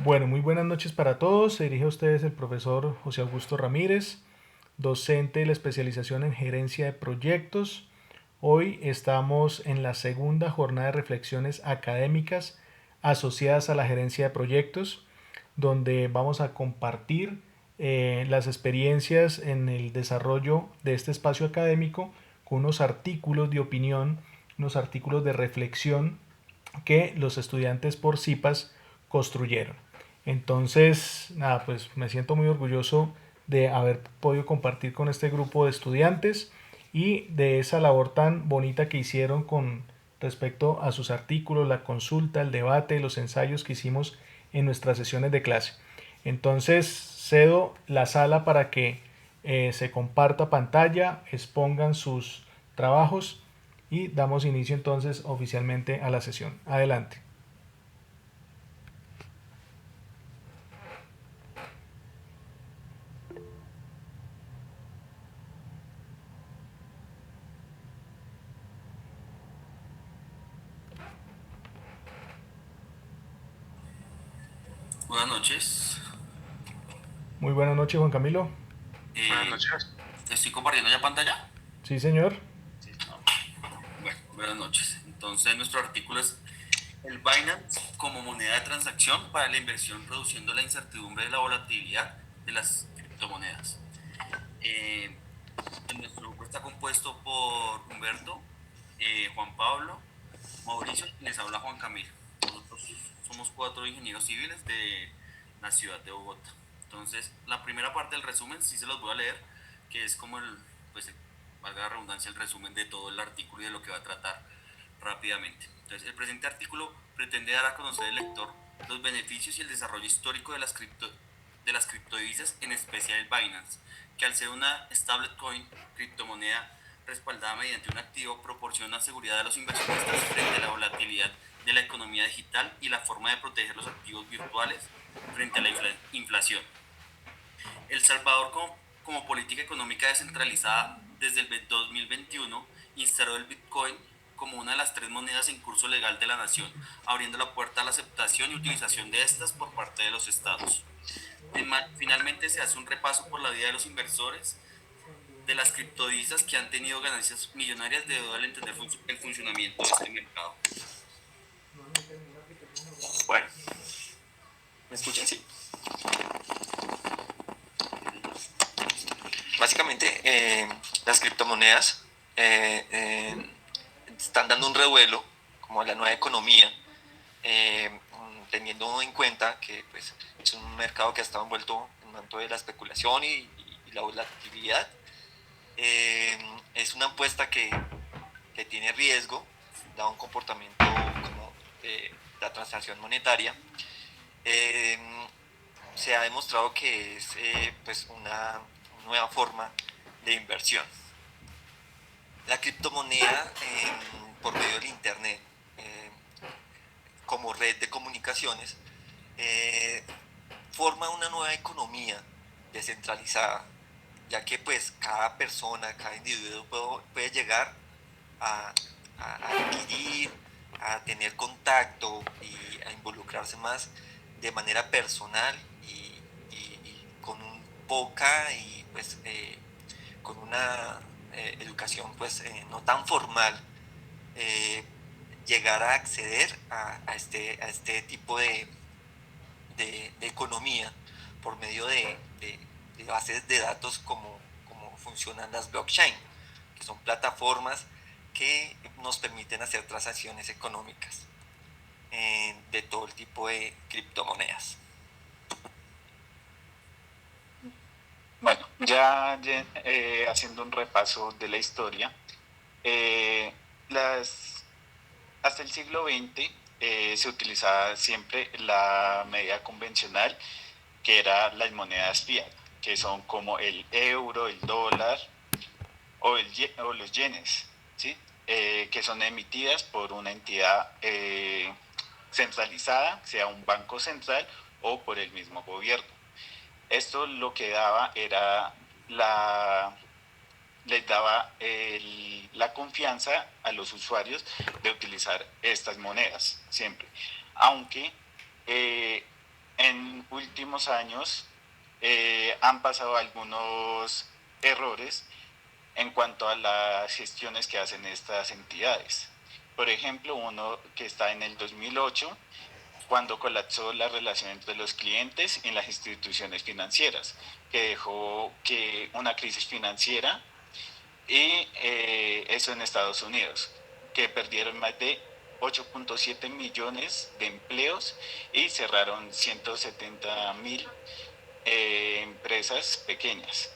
Bueno, muy buenas noches para todos. Se dirige a ustedes el profesor José Augusto Ramírez, docente de la especialización en gerencia de proyectos. Hoy estamos en la segunda jornada de reflexiones académicas asociadas a la gerencia de proyectos, donde vamos a compartir las experiencias en el desarrollo de este espacio académico con unos artículos de opinión, unos artículos de reflexión que los estudiantes por CIPAS construyeron. Entonces, nada, pues me siento muy orgulloso de haber podido compartir con este grupo de estudiantes y de esa labor tan bonita que hicieron con respecto a sus artículos, la consulta, el debate, los ensayos que hicimos en nuestras sesiones de clase. Entonces, cedo la sala para que se comparta pantalla, expongan sus trabajos y damos inicio entonces oficialmente a la sesión. Adelante. Buenas noches. Muy buenas noches, Juan Camilo. Buenas noches. ¿Estoy compartiendo ya pantalla? Sí, señor. No. Bueno, buenas noches. Entonces, nuestro artículo es el Binance como moneda de transacción para la inversión, produciendo la incertidumbre de la volatilidad de las criptomonedas. Eh, Nuestro grupo está compuesto por Humberto, Juan Pablo, Mauricio y les habla Juan Camilo. Nosotros somos cuatro ingenieros civiles de la ciudad de Bogotá. Entonces, la primera parte del resumen sí se los voy a leer, que es como pues, valga la redundancia, el resumen de todo el artículo y de lo que va a tratar rápidamente. Entonces, el presente artículo pretende dar a conocer al lector los beneficios y el desarrollo histórico de las criptodivisas, en especial el Binance, que al ser una stablecoin, criptomoneda respaldada mediante un activo, proporciona seguridad a los inversionistas frente a la volatilidad de la economía digital y la forma de proteger los activos virtuales frente a la inflación. El Salvador, como política económica descentralizada desde el 2021, instaló el Bitcoin como una de las tres monedas en curso legal de la nación, abriendo la puerta a la aceptación y utilización de estas por parte de los estados. Finalmente se hace un repaso por la vida de los inversores de las criptodivisas que han tenido ganancias millonarias debido al entender el funcionamiento de este mercado. Bueno, ¿me escuchan? Sí. Básicamente, las criptomonedas están dando un revuelo como a la nueva economía, teniendo en cuenta que pues, es un mercado que ha estado envuelto en tanto de la especulación y la volatilidad. Es una apuesta que tiene riesgo, dado un comportamiento como la transacción monetaria. Eh, Se ha demostrado que es pues una nueva forma de inversión. La criptomoneda, por medio del Internet, como red de comunicaciones, eh, forma una nueva economía descentralizada, ya que pues cada persona, cada individuo puede llegar a, a adquirir, a tener contacto y a involucrarse más de manera personal y con un poca y pues con una educación pues no tan formal, eh, llegar a acceder a este tipo de economía por medio de bases de datos como funcionan las blockchain, que son plataformas que nos permiten hacer transacciones económicas de todo el tipo de criptomonedas. Bueno, haciendo un repaso de la historia, eh, las, hasta el siglo XX se utilizaba siempre la medida convencional, que era las monedas fiat, que son como el euro, el dólar o los yenes, ¿sí? Que son emitidas por una entidad centralizada, sea un banco central o por el mismo gobierno. Esto lo que daba era les daba la confianza a los usuarios de utilizar estas monedas siempre. Aunque en últimos años han pasado algunos errores en cuanto a las gestiones que hacen estas entidades. Por ejemplo, uno que está en el 2008, cuando colapsó la relación entre los clientes y las instituciones financieras, que dejó que una crisis financiera y eso en Estados Unidos, que perdieron más de 8.7 millones de empleos y cerraron 170.000 empresas pequeñas.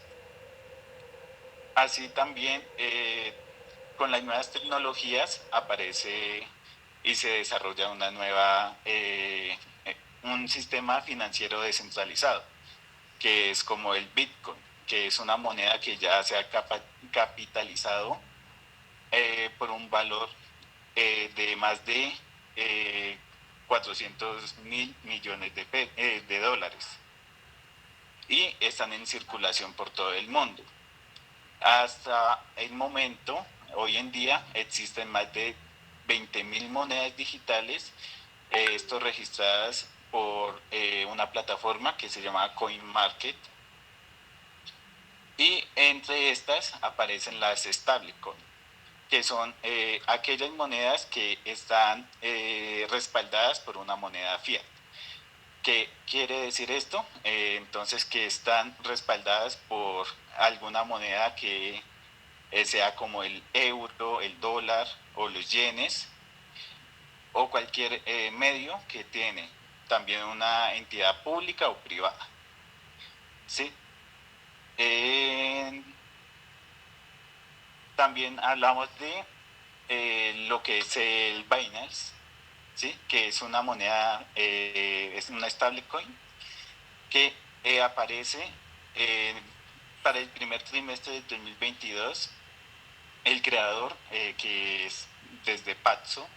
Así también con las nuevas tecnologías aparece y se desarrolla una nueva, un sistema financiero descentralizado, que es como el Bitcoin, que es una moneda que ya se ha capitalizado por un valor de más de 400.000 millones de dólares y están en circulación por todo el mundo. Hasta el momento, hoy en día, existen más de 20.000 monedas digitales, esto registradas por una plataforma que se llama CoinMarket, y entre estas aparecen las stablecoin, que son aquellas monedas que están respaldadas por una moneda fiat. ¿Qué quiere decir esto? Entonces, que están respaldadas por alguna moneda que sea como el euro, el dólar o los yenes, o cualquier medio que tiene también una entidad pública o privada. ¿Sí? También hablamos de lo que es el Binance, ¿sí? Que es una moneda, es una stablecoin que aparece para el primer trimestre del 2022. El creador, que es desde Paxo,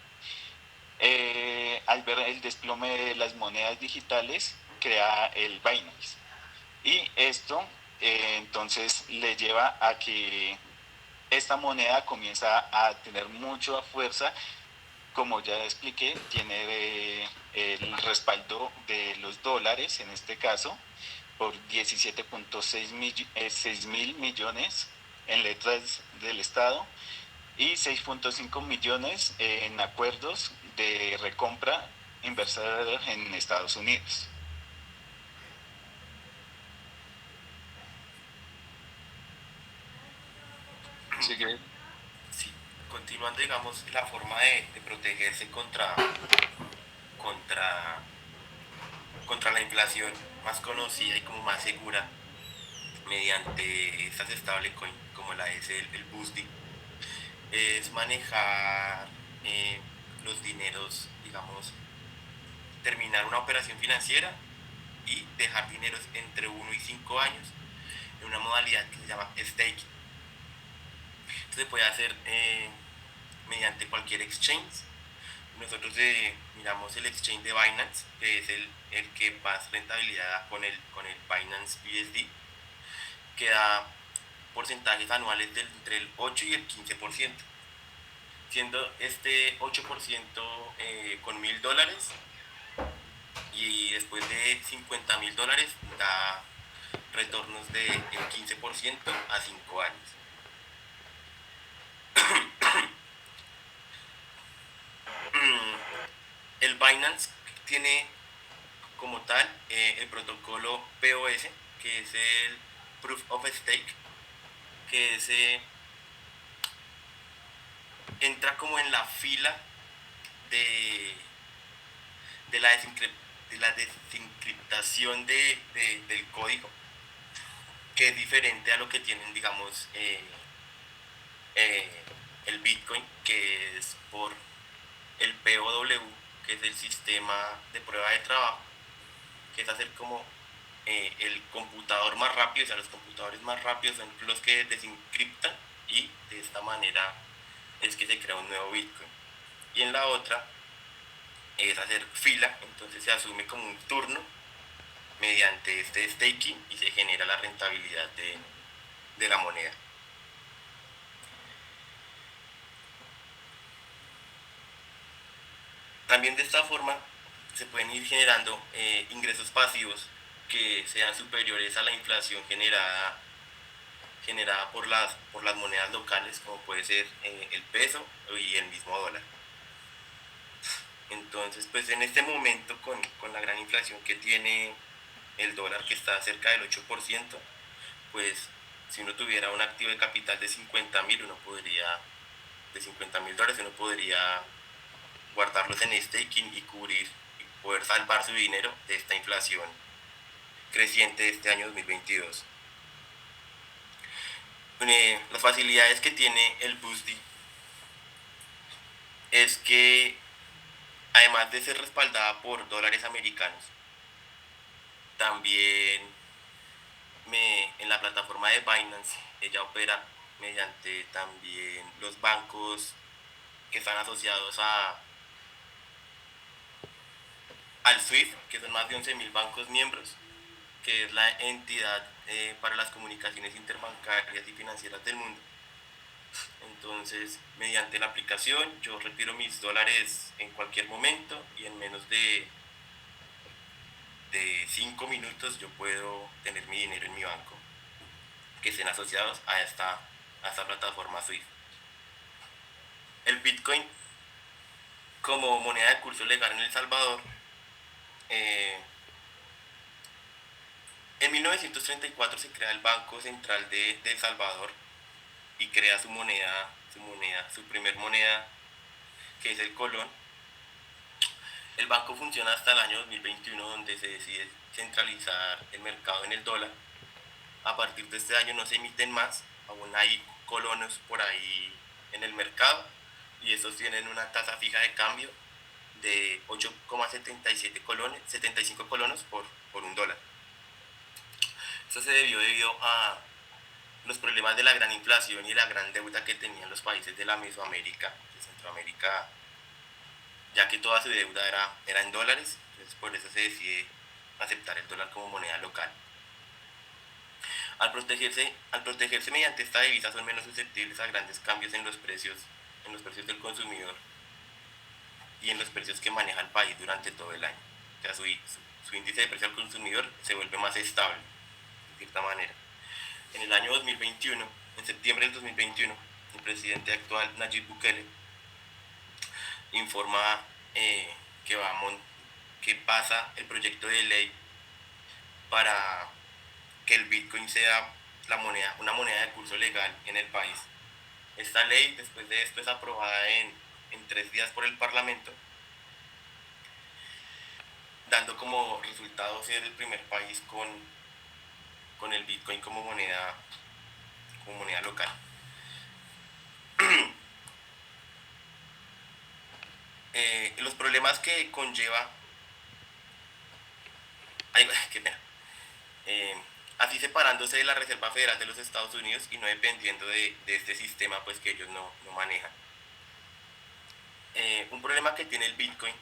al ver el desplome de las monedas digitales, crea el Binance. Y esto entonces le lleva a que esta moneda comienza a tener mucha fuerza. Como ya expliqué, tiene el respaldo de los dólares, en este caso, por 17.6 mil millones en letras del Estado y 6.5 millones en acuerdos de recompra inversora en Estados Unidos. Sigue. Sí, continuando, digamos, la forma de protegerse contra, contra la inflación más conocida y como más segura mediante estas stablecoin como la es el BUSDI, es manejar los dineros, digamos, terminar una operación financiera y dejar dineros entre 1 y 5 años en una modalidad que se llama staking. Esto se puede hacer mediante cualquier exchange. Nosotros miramos el exchange de Binance, que es el que más rentabilidad da con el Binance BSD, que da porcentajes anuales entre el 8 y el 15%, siendo este 8% con $1.000, y después de $50.000 da retornos del 15% a 5 años. El Binance tiene como tal el protocolo POS, que es el Proof of Stake, que entra como en la fila de la desencriptación del código, que es diferente a lo que tienen, digamos, el Bitcoin, que es por el POW, que es el sistema de prueba de trabajo, que es hacer como el computador más rápido. O sea, los computadores más rápidos son los que desencriptan, y de esta manera es que se crea un nuevo Bitcoin. Y en la otra es hacer fila, entonces se asume como un turno mediante este staking y se genera la rentabilidad de la moneda. También de esta forma se pueden ir generando ingresos pasivos que sean superiores a la inflación generada por las monedas locales, como puede ser el peso y el mismo dólar. Entonces, pues en este momento, con la gran inflación que tiene el dólar, que está cerca del 8%, pues si uno tuviera un activo de capital de 50.000, de $50.000, uno podría guardarlos en staking y cubrir y poder salvar su dinero de esta inflación creciente de este año 2022. Las facilidades que tiene el BUSDI es que, además de ser respaldada por dólares americanos, también en la plataforma de Binance ella opera mediante también los bancos que están asociados al SWIFT, que son más de 11.000 bancos miembros, que es la entidad para las comunicaciones interbancarias y financieras del mundo. Entonces, mediante la aplicación, yo retiro mis dólares en cualquier momento y en menos de 5 minutos yo puedo tener mi dinero en mi banco, que estén asociados a esta plataforma SWIFT. El Bitcoin, como moneda de curso legal en El Salvador, en 1934 se crea el Banco Central de El Salvador y crea su primer moneda, que es el colón. El banco funciona hasta el año 2021, donde se decide centralizar el mercado en el dólar. A partir de este año no se emiten más, aún hay colonos por ahí en el mercado y estos tienen una tasa fija de cambio de 8,75 colonos por un dólar. Esto se debido a los problemas de la gran inflación y la gran deuda que tenían los países de la Mesoamérica, de Centroamérica, ya que toda su deuda era en dólares. Entonces por eso se decide aceptar el dólar como moneda local. Al protegerse mediante esta divisa, son menos susceptibles a grandes cambios en los precios del consumidor y en los precios que maneja el país durante todo el año. O sea, su índice de precio al consumidor se vuelve más estable, de cierta manera. En el año 2021, en septiembre del 2021, el presidente actual, Nayib Bukele, informa que pasa el proyecto de ley para que el Bitcoin sea una moneda de curso legal en el país. Esta ley, después de esto, es aprobada en 3 días por el Parlamento, dando como resultado ser el primer país con el Bitcoin como moneda local. Los problemas que conlleva, así separándose de la Reserva Federal de los Estados Unidos y no dependiendo de este sistema pues que ellos no manejan. Un problema que tiene el Bitcoin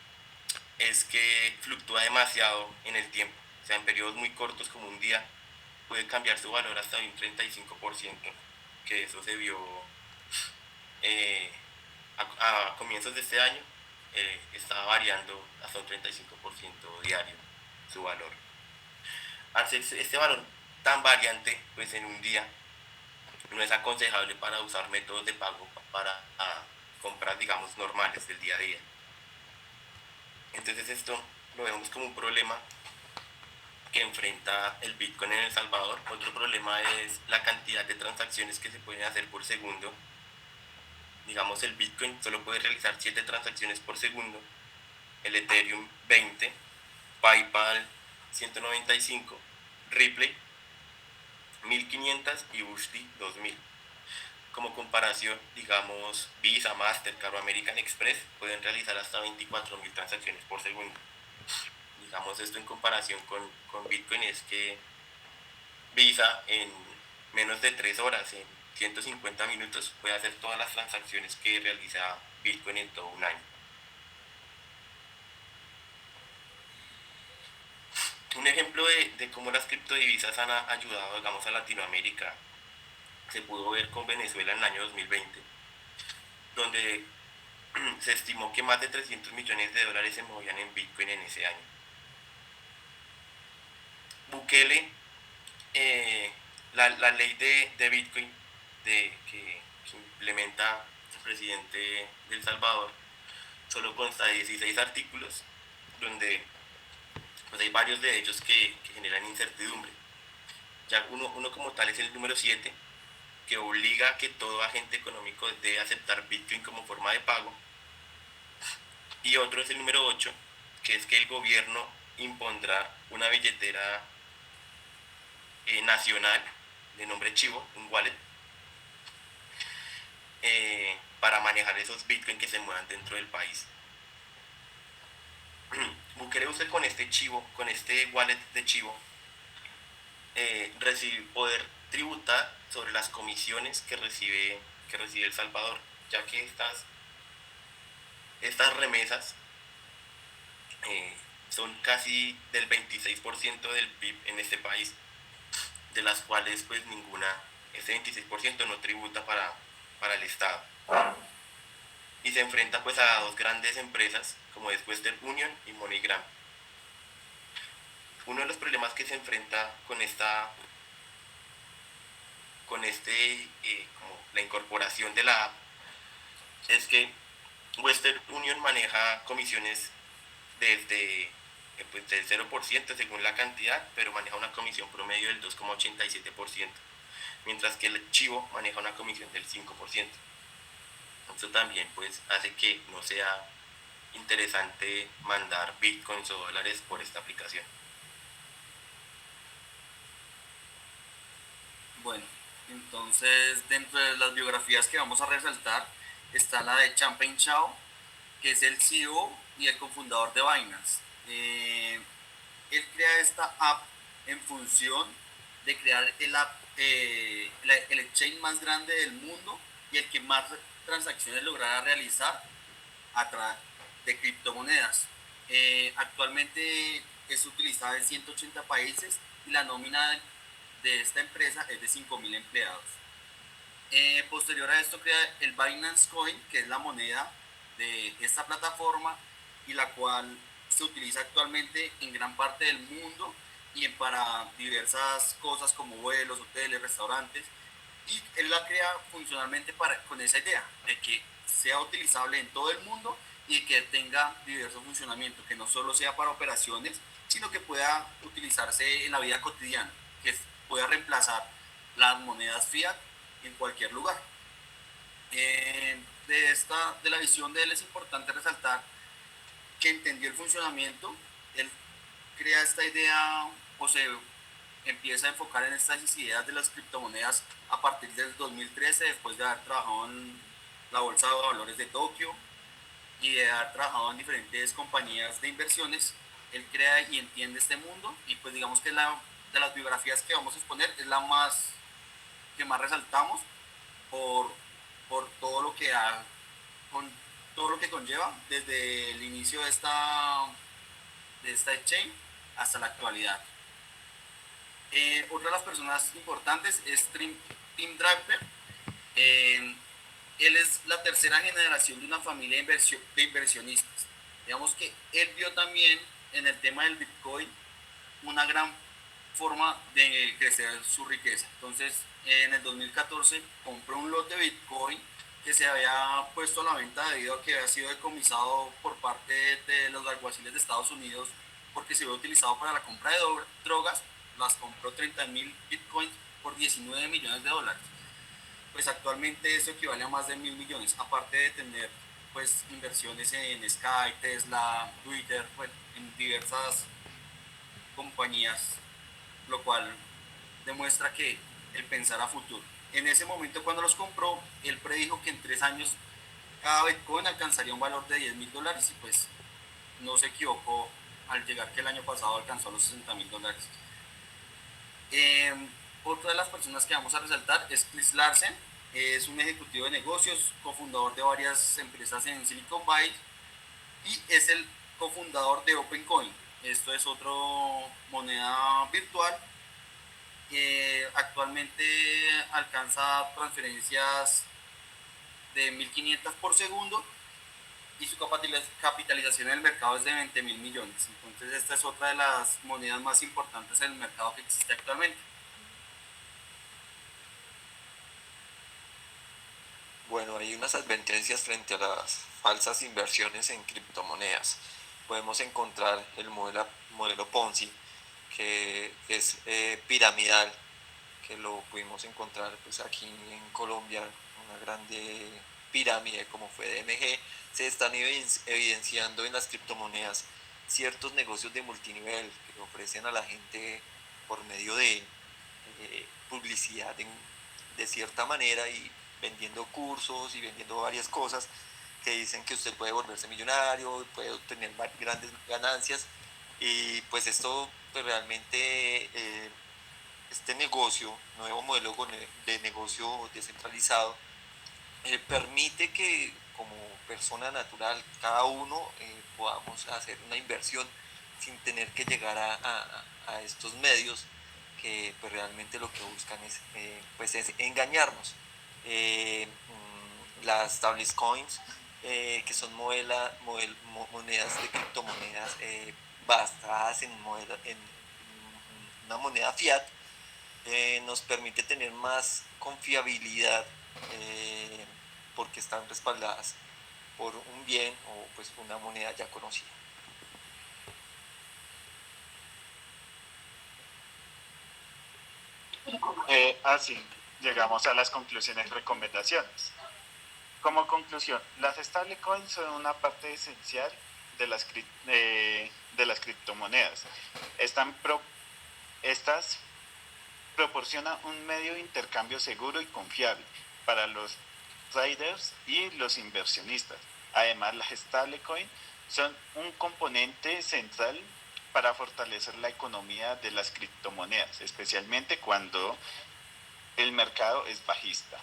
es que fluctúa demasiado en el tiempo. O sea, en periodos muy cortos como un día puede cambiar su valor hasta un 35%, que eso se vio a comienzos de este año. Estaba variando hasta un 35% diario su valor. Al ser este valor tan variante, pues en un día no es aconsejable para usar métodos de pago para compras, digamos, normales del día a día. Entonces esto lo vemos como un problema que enfrenta el Bitcoin en El Salvador. Otro problema es la cantidad de transacciones que se pueden hacer por segundo. Digamos, el Bitcoin solo puede realizar 7 transacciones por segundo, el Ethereum 20, PayPal 195, Ripple 1500 y Bushdi 2000. Como comparación, digamos, Visa, Mastercard o American Express pueden realizar hasta 24.000 transacciones por segundo. Digamos, esto en comparación con Bitcoin es que Visa en menos de 3 horas, en 150 minutos, puede hacer todas las transacciones que realiza Bitcoin en todo un año. Un ejemplo de cómo las criptodivisas han ayudado, digamos, a Latinoamérica se pudo ver con Venezuela en el año 2020, donde se estimó que más de 300 millones de dólares se movían en Bitcoin en ese año. Bukele, la ley de Bitcoin que implementa el presidente de El Salvador solo consta de 16 artículos, donde pues hay varios de ellos que generan incertidumbre. Ya uno como tal es el número 7, que obliga a que todo agente económico debe aceptar Bitcoin como forma de pago. Y otro es el número 8, que es que el gobierno impondrá una billetera nacional de nombre Chivo, un wallet, para manejar esos Bitcoin que se muevan dentro del país. Bukele, usted con este Chivo, con este wallet de Chivo, poder tributar sobre las comisiones que recibe El Salvador, ya que estas remesas son casi del 26% del PIB en este país, de las cuales pues ese 26% no tributa para el Estado. Y se enfrenta pues a dos grandes empresas como es Western Union y MoneyGram. Uno de los problemas que se enfrenta con como la incorporación de la app es que Western Union maneja comisiones desde del 0% según la cantidad, pero maneja una comisión promedio del 2,87%, mientras que el Chivo maneja una comisión del 5%. Esto también pues hace que no sea interesante mandar bitcoins o dólares por esta aplicación. Bueno, entonces dentro de las biografías que vamos a resaltar está la de Changpeng Zhao, que es el CEO y el cofundador de Binance. Él crea esta app en función de crear el exchange más grande del mundo y el que más transacciones logrará realizar a través de criptomonedas. Actualmente es utilizada en 180 países y la nómina de esta empresa es de 5.000 empleados. Posterior a esto crea el Binance Coin, que es la moneda de esta plataforma y la cual se utiliza actualmente en gran parte del mundo y para diversas cosas como vuelos, hoteles, restaurantes. Y él la crea funcionalmente con esa idea de que sea utilizable en todo el mundo y que tenga diverso funcionamiento, que no solo sea para operaciones, sino que pueda utilizarse en la vida cotidiana, que pueda reemplazar las monedas fiat en cualquier lugar. De la visión de él es importante resaltar que entendió el funcionamiento. Él crea esta idea o se empieza a enfocar en estas ideas de las criptomonedas a partir del 2013, después de haber trabajado en la Bolsa de Valores de Tokio y de haber trabajado en diferentes compañías de inversiones. Él crea y entiende este mundo y pues digamos que de las biografías que vamos a exponer es la que más resaltamos por, por todo lo que con todo lo que conlleva desde el inicio de esta exchange hasta la actualidad. Otra de las personas importantes es Tim Draper. Él es la tercera generación de una familia de inversionistas. Digamos que él vio también en el tema del Bitcoin una gran forma de crecer su riqueza. Entonces, en el 2014 compró un lote de Bitcoin que se había puesto a la venta debido a que había sido decomisado por parte de los alguaciles de Estados Unidos porque se había utilizado para la compra de drogas. Las compró 30.000 Bitcoins por 19 millones de dólares. Pues actualmente eso equivale a más de 1.000 millones, aparte de tener pues inversiones en Sky, Tesla, Twitter, bueno, en diversas compañías, lo cual demuestra que el pensar a futuro. En ese momento cuando los compró, él predijo que en 3 años cada Bitcoin alcanzaría un valor de 10.000 dólares y pues no se equivocó al llegar que el año pasado alcanzó los 60.000 dólares. Otra de las personas que vamos a resaltar es Chris Larsen. Es un ejecutivo de negocios, cofundador de varias empresas en Silicon Valley y es el cofundador de OpenCoin. Esto es otra moneda virtual que actualmente alcanza transferencias de 1.500 por segundo y su capitalización en el mercado es de 20.000 millones. Entonces esta es otra de las monedas más importantes en el mercado que existe actualmente. Bueno, hay unas advertencias frente a las falsas inversiones en criptomonedas. Podemos encontrar el modelo Ponzi, que es piramidal, que lo pudimos encontrar pues aquí en Colombia, una grande pirámide como fue DMG. Se están evidenciando en las criptomonedas ciertos negocios de multinivel que ofrecen a la gente por medio de publicidad de cierta manera y vendiendo cursos y vendiendo varias cosas que dicen que usted puede volverse millonario, puede obtener grandes ganancias, y pues esto pues realmente este negocio, nuevo modelo de negocio descentralizado, permite que como persona natural cada uno podamos hacer una inversión sin tener que llegar a estos medios que pues realmente lo que buscan es, pues es engañarnos. Las stablecoins, que son monedas de criptomonedas basadas en una moneda fiat, nos permite tener más confiabilidad, porque están respaldadas por un bien o pues una moneda ya conocida. Así llegamos a las conclusiones y recomendaciones. Como conclusión, las stablecoins son una parte esencial de las criptomonedas. Estas proporcionan un medio de intercambio seguro y confiable para los traders y los inversionistas. Además, las stablecoins son un componente central para fortalecer la economía de las criptomonedas, especialmente cuando el mercado es bajista.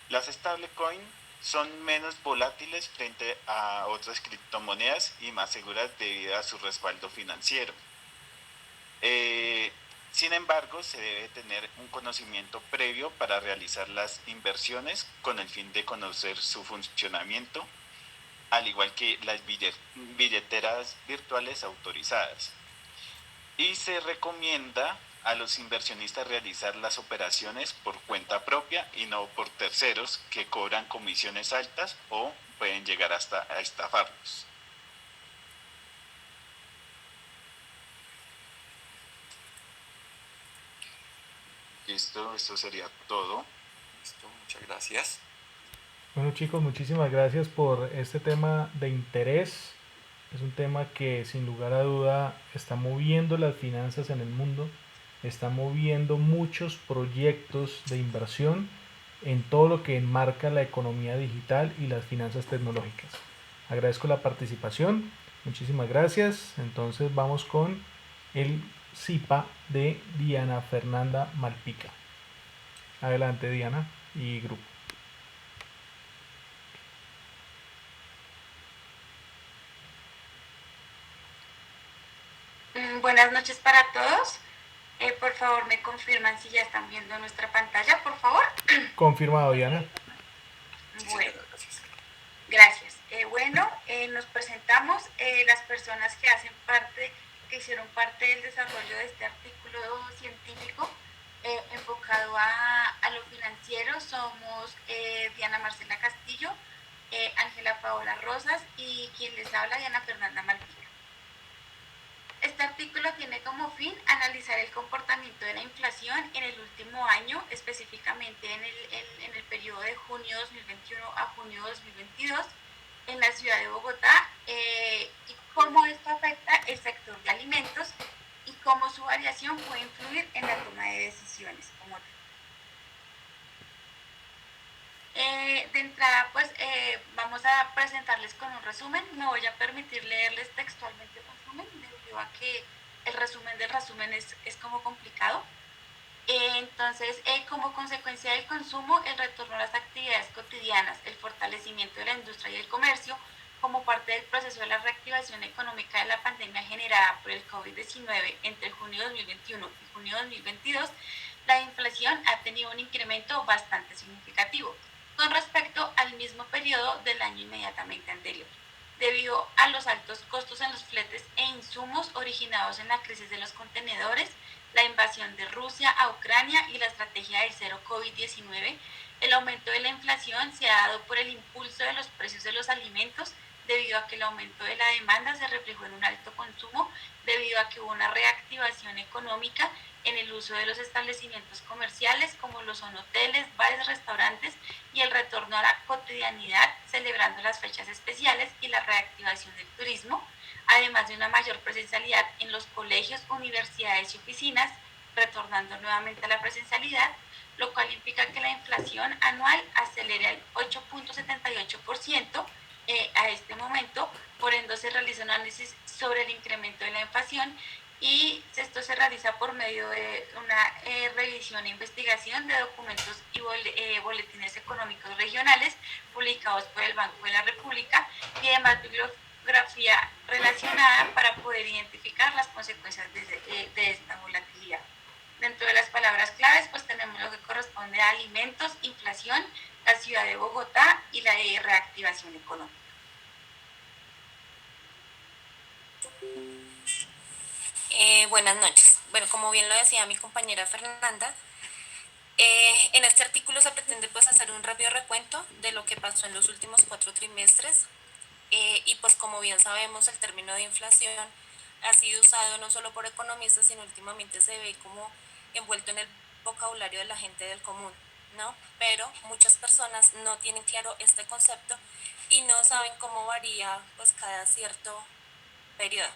Las stablecoins son menos volátiles frente a otras criptomonedas y más seguras debido a su respaldo financiero. Sin embargo, se debe tener un conocimiento previo para realizar las inversiones con el fin de conocer su funcionamiento, al igual que las billeteras virtuales autorizadas. Y se recomienda a los inversionistas realizar las operaciones por cuenta propia y no por terceros que cobran comisiones altas o pueden llegar hasta a estafarlos. Listo, esto sería todo. Listo, muchas gracias. Bueno chicos, muchísimas gracias por este tema de interés. Es un tema que sin lugar a duda está moviendo las finanzas en el mundo, está moviendo muchos proyectos de inversión en todo lo que enmarca la economía digital y las finanzas tecnológicas. Agradezco la participación, muchísimas gracias. Entonces vamos con el CIPA de Diana Fernanda Malpica. Adelante Diana y grupo. Buenas noches para todos. Por favor, me confirman si ya están viendo nuestra pantalla, por favor. Confirmado, Diana. Bueno, gracias. Nos presentamos las personas que hicieron parte del desarrollo de este artículo científico enfocado a lo financiero. Somos Diana Marcela Castillo, Ángela Paola Rosas y quien les habla, Diana Fernanda Malpica. Este artículo tiene como fin analizar el comportamiento de la inflación en el último año, específicamente en el periodo de junio 2021 a junio 2022 en la ciudad de Bogotá, y cómo esto afecta el sector de alimentos y cómo su variación puede influir en la toma de decisiones. De entrada, vamos a presentarles con un resumen. Me voy a permitir leerles textualmente el resumen, debido a que el resumen del resumen es como complicado. Entonces, como consecuencia del consumo, el retorno a las actividades cotidianas, el fortalecimiento de la industria y el comercio, como parte del proceso de la reactivación económica de la pandemia generada por el COVID-19 entre junio 2021 y junio 2022, la inflación ha tenido un incremento bastante significativo con respecto al mismo periodo del año inmediatamente anterior. los altos costos en los fletes e insumos originados en la crisis de los contenedores, la invasión de Rusia a Ucrania y la estrategia del cero COVID-19, el aumento de la inflación se ha dado por el impulso de los precios de los alimentos, debido a que el aumento de la demanda se reflejó en un alto consumo, debido a que hubo una reactivación económica en el uso de los establecimientos comerciales, como lo son hoteles, bares, restaurantes, y el retorno a la cotidianidad, celebrando las fechas especiales y la reactivación del turismo, además de una mayor presencialidad en los colegios, universidades y oficinas, retornando nuevamente a la presencialidad, lo cual implica que la inflación anual acelera el 8.78% a este momento. Por ende, se realiza un análisis sobre el incremento de la inflación, y esto se realiza por medio de una revisión e investigación de documentos y boletines económicos regionales publicados por el Banco de la República y demás bibliografía relacionada para poder identificar las consecuencias de esta volatilidad. Dentro de las palabras claves, pues tenemos lo que corresponde a alimentos, inflación, la ciudad de Bogotá y la reactivación económica. Buenas noches. Bueno, como bien lo decía mi compañera Fernanda, en este artículo se pretende pues hacer un rápido recuento de lo que pasó en los últimos 4 trimestres, y pues como bien sabemos el término de inflación ha sido usado no solo por economistas, sino últimamente se ve como envuelto en el vocabulario de la gente del común, ¿no? Pero muchas personas no tienen claro este concepto y no saben cómo varía pues cada cierto periodo.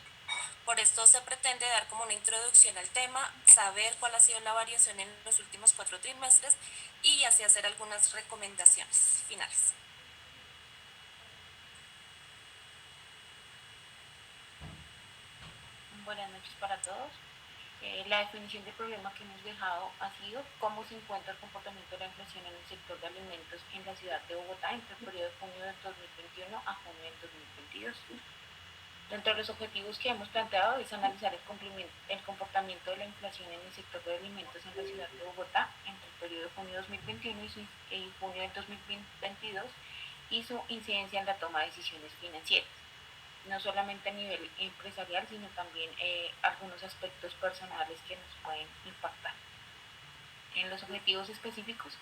Por esto se pretende dar como una introducción al tema, saber cuál ha sido la variación en los últimos 4 trimestres y así hacer algunas recomendaciones finales. Buenas noches para todos. La definición del problema que hemos dejado ha sido cómo se encuentra el comportamiento de la inflación en el sector de alimentos en la ciudad de Bogotá entre el periodo de junio del 2021 a junio del 2022. Dentro de los objetivos que hemos planteado es analizar el comportamiento de la inflación en el sector de alimentos en la ciudad de Bogotá entre el periodo de junio de 2021 y junio del 2022 y su incidencia en la toma de decisiones financieras, no solamente a nivel empresarial, sino también algunos aspectos personales que nos pueden impactar. En los objetivos específicos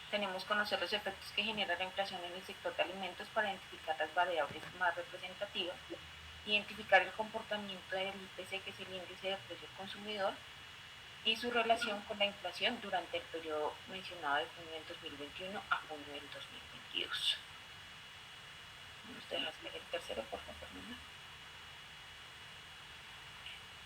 tenemos que conocer los efectos que genera la inflación en el sector de alimentos para identificar las variables más representativas, identificar el comportamiento del IPC, que es el índice de precio al consumidor, y su relación con la inflación durante el periodo mencionado de junio del 2021 a junio del 2022. ¿Nos dejas ver el tercero, por favor, Fernanda?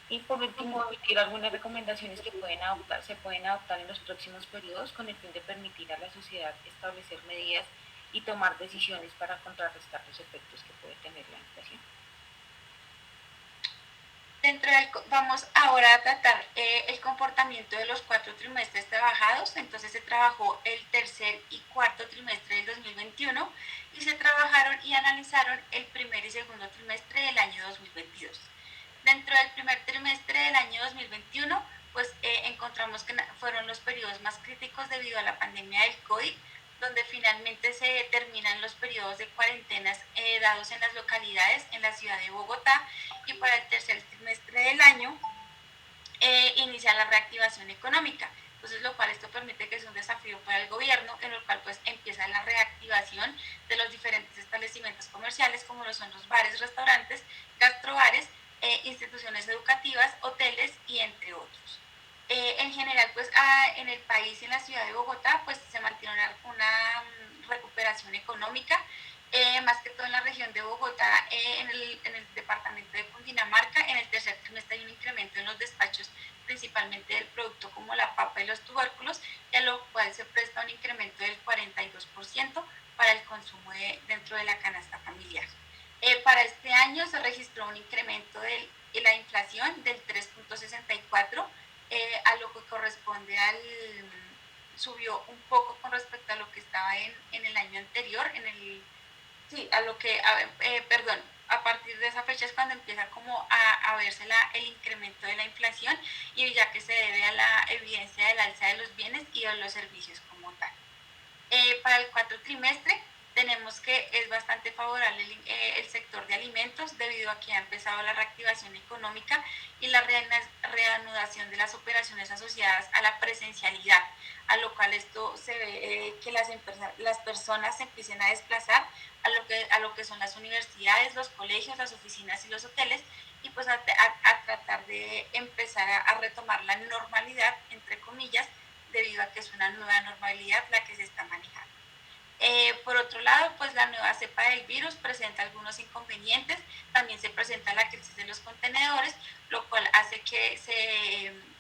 Y por último, emitir algunas recomendaciones que se pueden adoptar en los próximos periodos con el fin de permitir a la sociedad establecer medidas y tomar decisiones para contrarrestar los efectos que puede tener la inflación. Vamos ahora a tratar el comportamiento de los 4 trimestres trabajados. Entonces se trabajó el tercer y cuarto trimestre del 2021 y se trabajaron y analizaron el primer y segundo trimestre del año 2022. Dentro del primer trimestre del año 2021, pues encontramos que fueron los periodos más críticos debido a la pandemia del COVID, donde finalmente se determinan los periodos de cuarentenas dados en las localidades en la ciudad de Bogotá, y para el tercer trimestre del año inicia la reactivación económica. Entonces, lo cual esto permite que es un desafío para el gobierno, en el cual pues empieza la reactivación de los diferentes establecimientos comerciales, como lo son los bares, restaurantes, gastrobares, instituciones educativas, hoteles y entre otros. En general, pues en el país y en la ciudad de Bogotá, pues se mantiene una recuperación económica, más que todo en la región de Bogotá, en el departamento de Cundinamarca. En el tercer trimestre hay un incremento en los despachos, principalmente del producto como la papa y los tubérculos, y a lo cual se presta un incremento del 42% para el consumo dentro de la canasta familiar. Para este año se registró un incremento de la inflación del 3.64%, a lo que corresponde subió un poco con respecto a lo que estaba en el año anterior, a partir de esa fecha es cuando empieza como a verse el incremento de la inflación, y ya que se debe a la evidencia del alza de los bienes y de los servicios como tal. Para el cuarto trimestre tenemos que es bastante favorable el sector de alimentos debido a que ha empezado la reactivación económica y la reanudación de las operaciones asociadas a la presencialidad, a lo cual esto se ve que las personas se empiecen a desplazar a lo que son las universidades, los colegios, las oficinas y los hoteles, y pues a tratar de empezar a retomar la normalidad, entre comillas, debido a que es una nueva normalidad la que se está manejando. Por otro lado, pues la nueva cepa del virus presenta algunos inconvenientes. También se presenta la crisis de los contenedores, lo cual hace que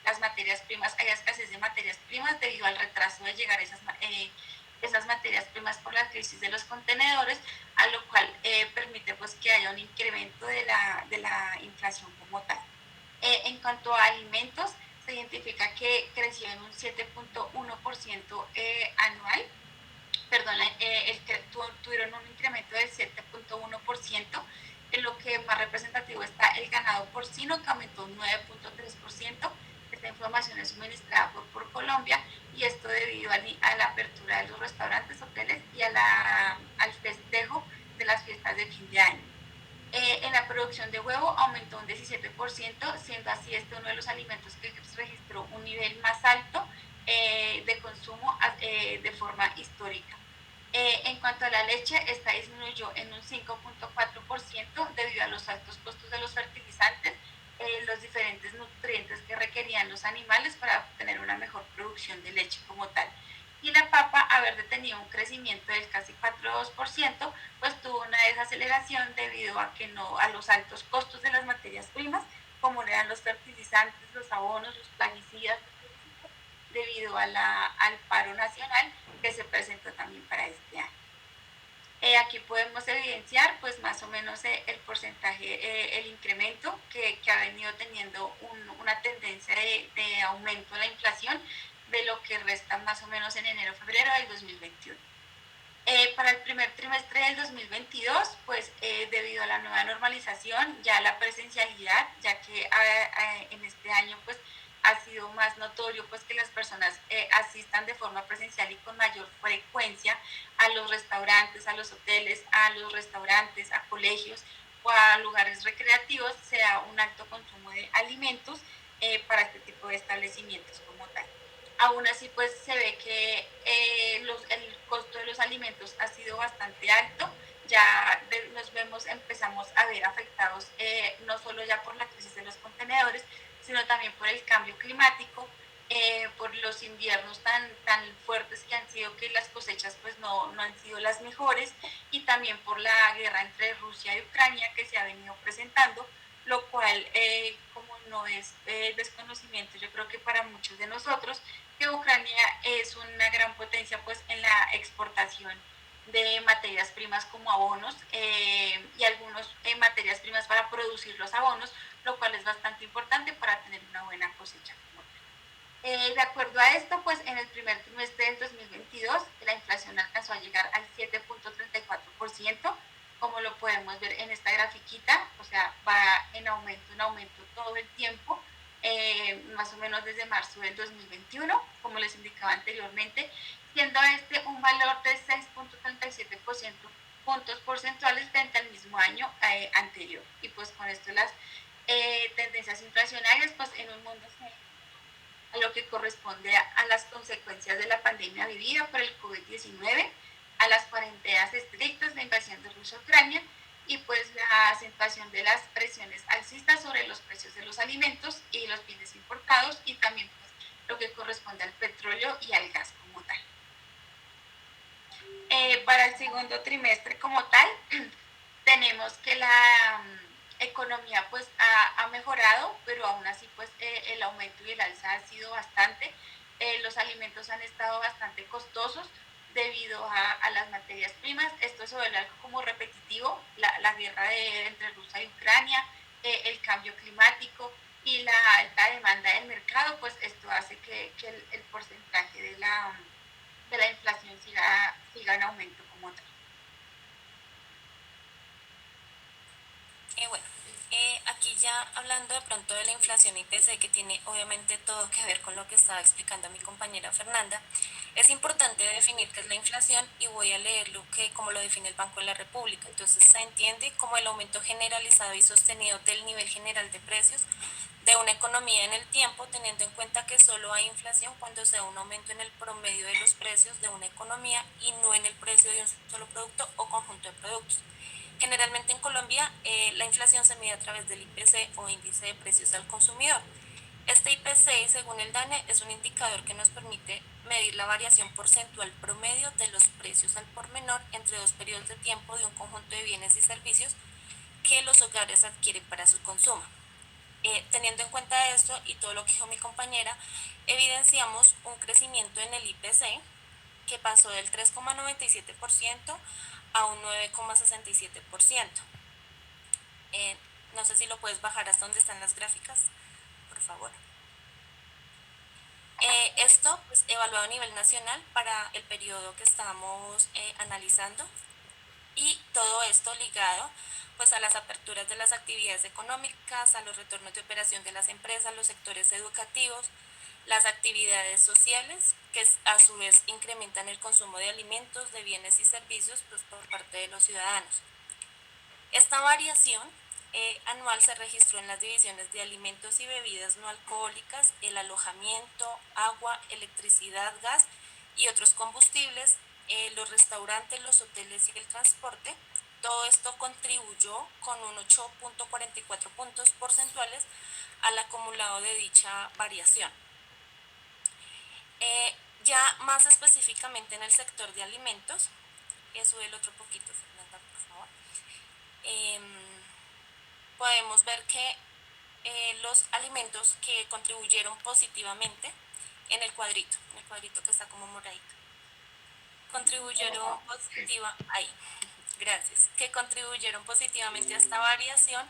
las materias primas, haya escasez de materias primas debido al retraso de llegar esas materias primas por la crisis de los contenedores, a lo cual permite pues que haya un incremento de la inflación como tal. En cuanto a alimentos, se identifica que creció en un 7.1% anual, tuvieron un incremento del 7.1%, en lo que más representativo está el ganado porcino, que aumentó un 9.3%. Esta información es suministrada por Colombia, y esto debido a la apertura de los restaurantes, hoteles y al festejo de las fiestas de fin de año. En la producción de huevo aumentó un 17%, siendo así este uno de los alimentos que registró un nivel más alto de consumo de forma histórica. En cuanto a la leche, esta disminuyó en un 5.4% debido a los altos costos de los fertilizantes, los diferentes nutrientes que requerían los animales para obtener una mejor producción de leche como tal. Y la papa, haber detenido un crecimiento del casi 4,2%, pues tuvo una desaceleración debido a los altos costos de las materias primas, como eran los fertilizantes, los abonos, los plaguicidas, debido al paro nacional que se presentó también para este año. Aquí podemos evidenciar pues más o menos el porcentaje, el incremento que ha venido teniendo una tendencia de aumento de la inflación de lo que resta más o menos en enero-febrero del 2021. Para el primer trimestre del 2022, pues debido a la nueva normalización, ya la presencialidad, ya que en este año pues ha sido más notorio pues que las personas asistan de forma presencial y con mayor frecuencia a los restaurantes, a los hoteles, a colegios o a lugares recreativos, sea un alto consumo de alimentos para este tipo de establecimientos como tal. Aún así, pues se ve que el costo de los alimentos ha sido bastante alto. Ya empezamos a ver afectados no solo ya por la crisis de los contenedores, sino también por el cambio climático, por los inviernos tan fuertes que han sido, que las cosechas pues no han sido las mejores, y también por la guerra entre Rusia y Ucrania que se ha venido presentando, lo cual, como no es desconocimiento, yo creo que para muchos de nosotros, que Ucrania es una gran potencia pues en la exportación de materias primas como abonos y algunas materias primas para producir los abonos, lo cual es bastante importante para tener una buena cosecha. De acuerdo a esto, pues en el primer trimestre del 2022 la inflación alcanzó a llegar al 7.34%, como lo podemos ver en esta grafiquita, o sea, va en aumento todo el tiempo, más o menos desde marzo del 2021, como les indicaba anteriormente, siendo este un valor de 6.37% puntos porcentuales frente al mismo año anterior. Y pues con esto las tendencias inflacionarias, pues en un mundo a lo que corresponde a las consecuencias de la pandemia vivida por el COVID-19, a las cuarentenas estrictas, la invasión de Rusia a Ucrania, y pues la acentuación de las presiones alcistas sobre los precios de los alimentos y los bienes importados, y también pues lo que corresponde al petróleo y al gas como tal. Para el segundo trimestre como tal, tenemos que la economía pues ha mejorado, pero aún así pues el aumento y el alza ha sido bastante. Los alimentos han estado bastante costosos debido a las materias primas. Esto se vuelve algo como repetitivo, la guerra entre Rusia y Ucrania, el cambio climático y la alta demanda del mercado, pues esto hace que el porcentaje de la inflación siga en aumento como tal. Bueno, aquí ya hablando de pronto de la inflación y IPC, que tiene obviamente todo que ver con lo que estaba explicando mi compañera Fernanda, Es importante definir qué es la inflación y voy a leer como lo define el Banco de la República. Entonces se entiende como el aumento generalizado y sostenido del nivel general de precios de una economía en el tiempo, teniendo en cuenta que solo hay inflación cuando se da un aumento en el promedio de los precios de una economía y no en el precio de un solo producto o conjunto de productos. Generalmente en Colombia la inflación se mide a través del IPC o índice de precios al consumidor. Este IPC, según el DANE, es un indicador que nos permite medir la variación porcentual promedio de los precios al por menor entre dos periodos de tiempo de un conjunto de bienes y servicios que los hogares adquieren para su consumo. Teniendo en cuenta esto y todo lo que dijo mi compañera, evidenciamos un crecimiento en el IPC que pasó del 3,97% a un 9,67%. No sé si lo puedes bajar hasta donde están las gráficas, por favor. Esto pues, evaluado a nivel nacional para el periodo que estamos analizando, y todo esto ligado pues a las aperturas de las actividades económicas, a los retornos de operación de las empresas, los sectores educativos, las actividades sociales, que a su vez incrementan el consumo de alimentos, de bienes y servicios pues, por parte de los ciudadanos. Esta variación anual se registró en las divisiones de alimentos y bebidas no alcohólicas, el alojamiento, agua, electricidad, gas y otros combustibles, los restaurantes, los hoteles y el transporte. Todo esto contribuyó con un 8,44 puntos porcentuales al acumulado de dicha variación. Ya más específicamente en el sector de alimentos, sube el otro poquito, Fernanda, por favor. Podemos ver que los alimentos que contribuyeron positivamente en el cuadrito que está como moradito, contribuyeron contribuyeron positivamente a esta variación,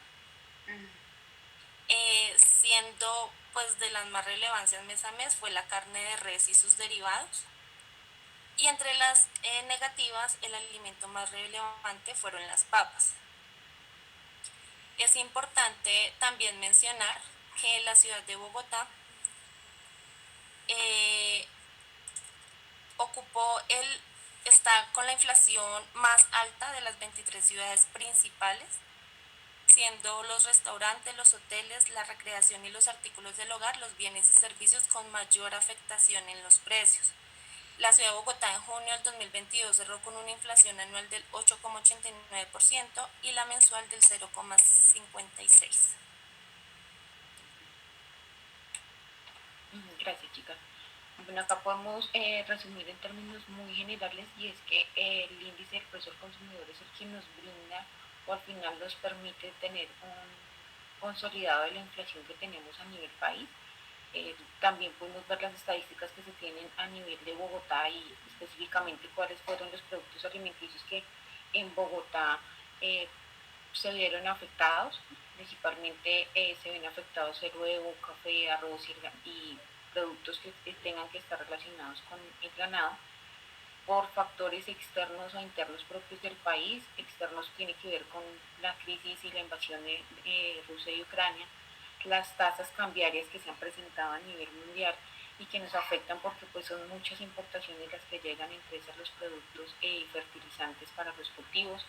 siendo pues de las más relevancias mes a mes fue la carne de res y sus derivados, y entre las negativas el alimento más relevante fueron las papas. Es importante también mencionar que la ciudad de Bogotá está con la inflación más alta de las 23 ciudades principales, siendo los restaurantes, los hoteles, la recreación y los artículos del hogar los bienes y servicios con mayor afectación en los precios. La ciudad de Bogotá en junio del 2022 cerró con una inflación anual del 8,89% y la mensual del 0,56%. Gracias, chicas. Bueno, acá podemos resumir en términos muy generales, y es que el índice del precio al consumidor es el que nos brinda o al final nos permite tener un consolidado de la inflación que tenemos a nivel país. También podemos ver las estadísticas que se tienen a nivel de Bogotá y específicamente cuáles fueron los productos alimenticios que en Bogotá se vieron afectados. Principalmente se ven afectados el huevo, café, arroz y productos que tengan que estar relacionados con el ganado por factores externos o internos propios del país. Externos tiene que ver con la crisis y la invasión de Rusia y Ucrania, las tasas cambiarias que se han presentado a nivel mundial y que nos afectan porque pues son muchas importaciones las que llegan, entre esas los productos y fertilizantes para los cultivos,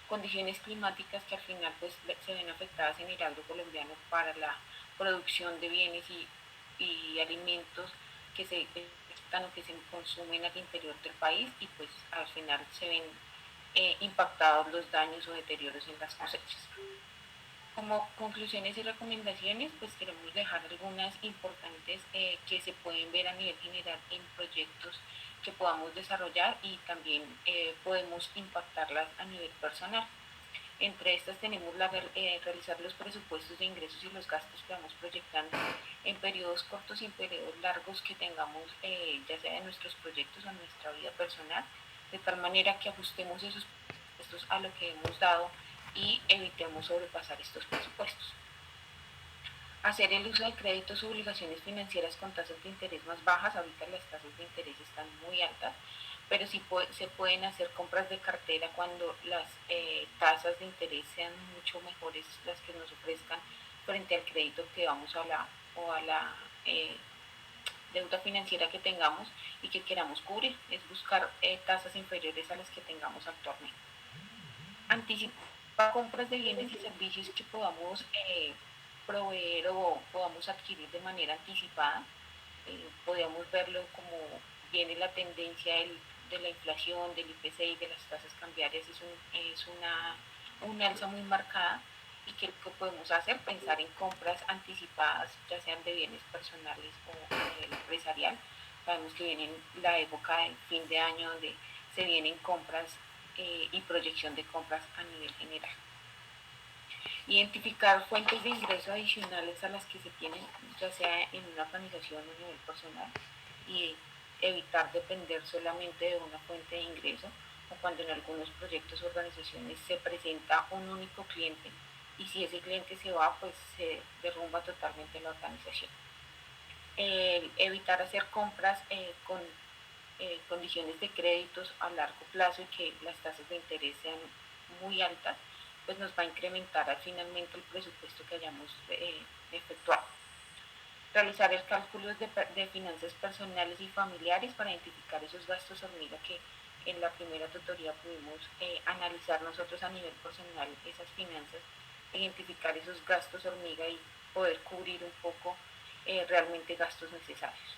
condiciones climáticas que al final pues se ven afectadas en el agro colombiano para la producción de bienes y alimentos que se o que se consumen al interior del país, y pues al final se ven impactados los daños o deterioros en las cosechas. Como conclusiones y recomendaciones, pues queremos dejar algunas importantes que se pueden ver a nivel general en proyectos que podamos desarrollar, y también podemos impactarlas a nivel personal. Entre estas tenemos realizar los presupuestos de ingresos y los gastos que vamos proyectando en periodos cortos y en periodos largos que tengamos, ya sea en nuestros proyectos o en nuestra vida personal, de tal manera que ajustemos esos presupuestos a lo que hemos dado y evitemos sobrepasar estos presupuestos. Hacer el uso de créditos o obligaciones financieras con tasas de interés más bajas. Ahorita las tasas de interés están muy altas, pero sí se pueden hacer compras de cartera cuando las tasas de interés sean mucho mejores las que nos ofrezcan frente al crédito que vamos a la deuda financiera que tengamos y que queramos cubrir, es buscar tasas inferiores a las que tengamos actualmente. Anticipar compras de bienes y servicios que podamos proveer o podamos adquirir de manera anticipada. Podemos verlo como viene la tendencia de la inflación, del IPC y de las tasas cambiarias, es una alza muy marcada, y que lo que podemos hacer, pensar en compras anticipadas, ya sean de bienes personales o a nivel empresarial. Sabemos que viene la época del fin de año donde se vienen compras y proyección de compras a nivel general. Identificar fuentes de ingreso adicionales a las que se tienen, ya sea en una organización o a nivel personal, y evitar depender solamente de una fuente de ingreso, o cuando en algunos proyectos o organizaciones se presenta un único cliente y si ese cliente se va, pues se derrumba totalmente la organización. Evitar hacer compras con condiciones de créditos a largo plazo y que las tasas de interés sean muy altas, pues nos va a incrementar finalmente el presupuesto que hayamos efectuado. Realizar el cálculo de finanzas personales y familiares para identificar esos gastos hormiga que en la primera tutoría pudimos analizar nosotros a nivel personal esas finanzas, identificar esos gastos hormiga y poder cubrir un poco realmente gastos necesarios.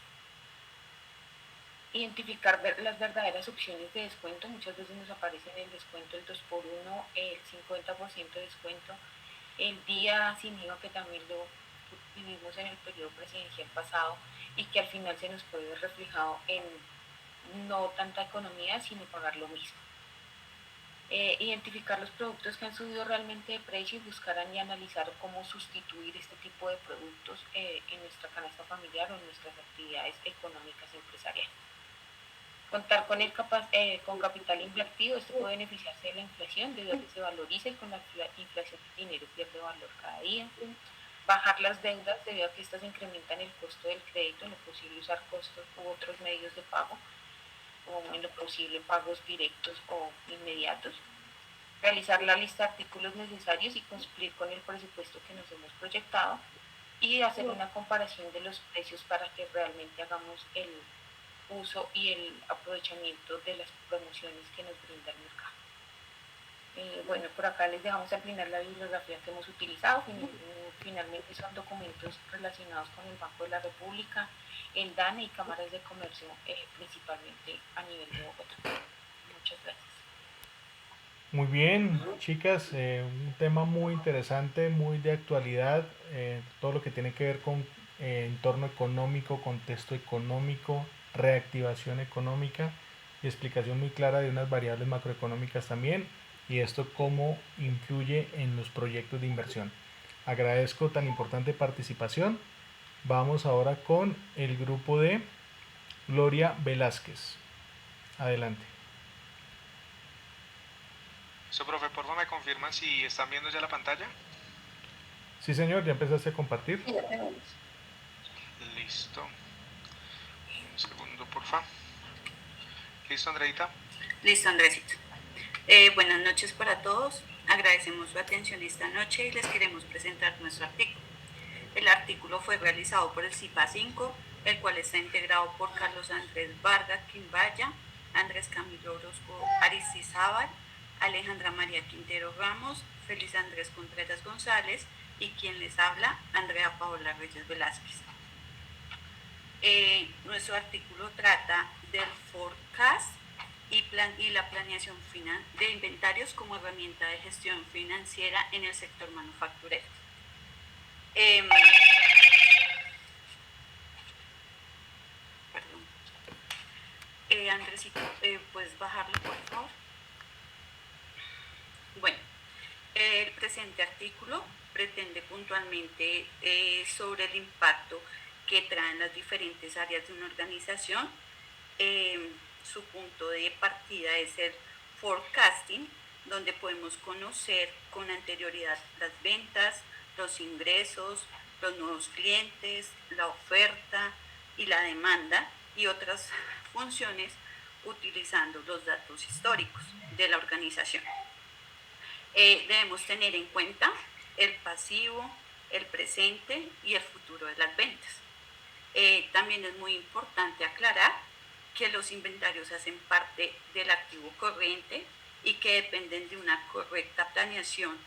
Identificar las verdaderas opciones de descuento. Muchas veces nos aparece en el descuento el 2x1, el 50% de descuento, el día sin IVA, que también lo vivimos en el periodo presidencial pasado y que al final se nos puede ver reflejado en no tanta economía, sino pagar lo mismo. Identificar los productos que han subido realmente de precio y buscar y analizar cómo sustituir este tipo de productos en nuestra canasta familiar o en nuestras actividades económicas empresariales. Contar con capital invertido. Esto puede beneficiarse de la inflación debido a que se valoriza, y con la inflación el dinero pierde valor cada día. Bajar las deudas debido a que estas incrementan el costo del crédito, en lo posible usar costos u otros medios de pago, o en lo posible pagos directos o inmediatos. Realizar la lista de artículos necesarios y cumplir con el presupuesto que nos hemos proyectado, y hacer una comparación de los precios para que realmente hagamos el uso y el aprovechamiento de las promociones que nos brinda el mercado. Bueno, por acá les dejamos al final la bibliografía que hemos utilizado. Finalmente son documentos relacionados con el Banco de la República, el DANE y cámaras de comercio, principalmente a nivel de Bogotá. Muchas gracias. Muy bien, chicas, un tema muy interesante, muy de actualidad, todo lo que tiene que ver con entorno económico, contexto económico, reactivación económica y explicación muy clara de unas variables macroeconómicas también, y esto cómo influye en los proyectos de inversión. Agradezco tan importante participación. Vamos ahora con el grupo de Gloria Velázquez. Adelante. Profe, por favor, me confirman si están viendo ya la pantalla. Sí, señor, ya empezaste a compartir. Sí, ya tenemos. Listo. Un segundo, porfa. ¿Listo, Andreita? Listo, Andresito. Buenas noches para todos. Agradecemos su atención esta noche y les queremos presentar nuestro artículo. El artículo fue realizado por el CIPA 5, el cual está integrado por Carlos Andrés Vargas Quimbaya, Andrés Camilo Orozco Aristizábal, Alejandra María Quintero Ramos, Félix Andrés Contreras González y quien les habla, Andrea Paola Reyes Velázquez. Nuestro artículo trata del forecast y la planeación de inventarios como herramienta de gestión financiera en el sector manufacturero. Andresito, ¿puedes bajarlo, por favor? Bueno, el presente artículo pretende puntualmente sobre el impacto que traen las diferentes áreas de una organización. Su punto de partida es el forecasting, donde podemos conocer con anterioridad las ventas, los ingresos, los nuevos clientes, la oferta y la demanda y otras funciones utilizando los datos históricos de la organización. Debemos tener en cuenta el pasivo, el presente y el futuro de las ventas. También es muy importante aclarar que los inventarios hacen parte del activo corriente y que dependen de una correcta planeación,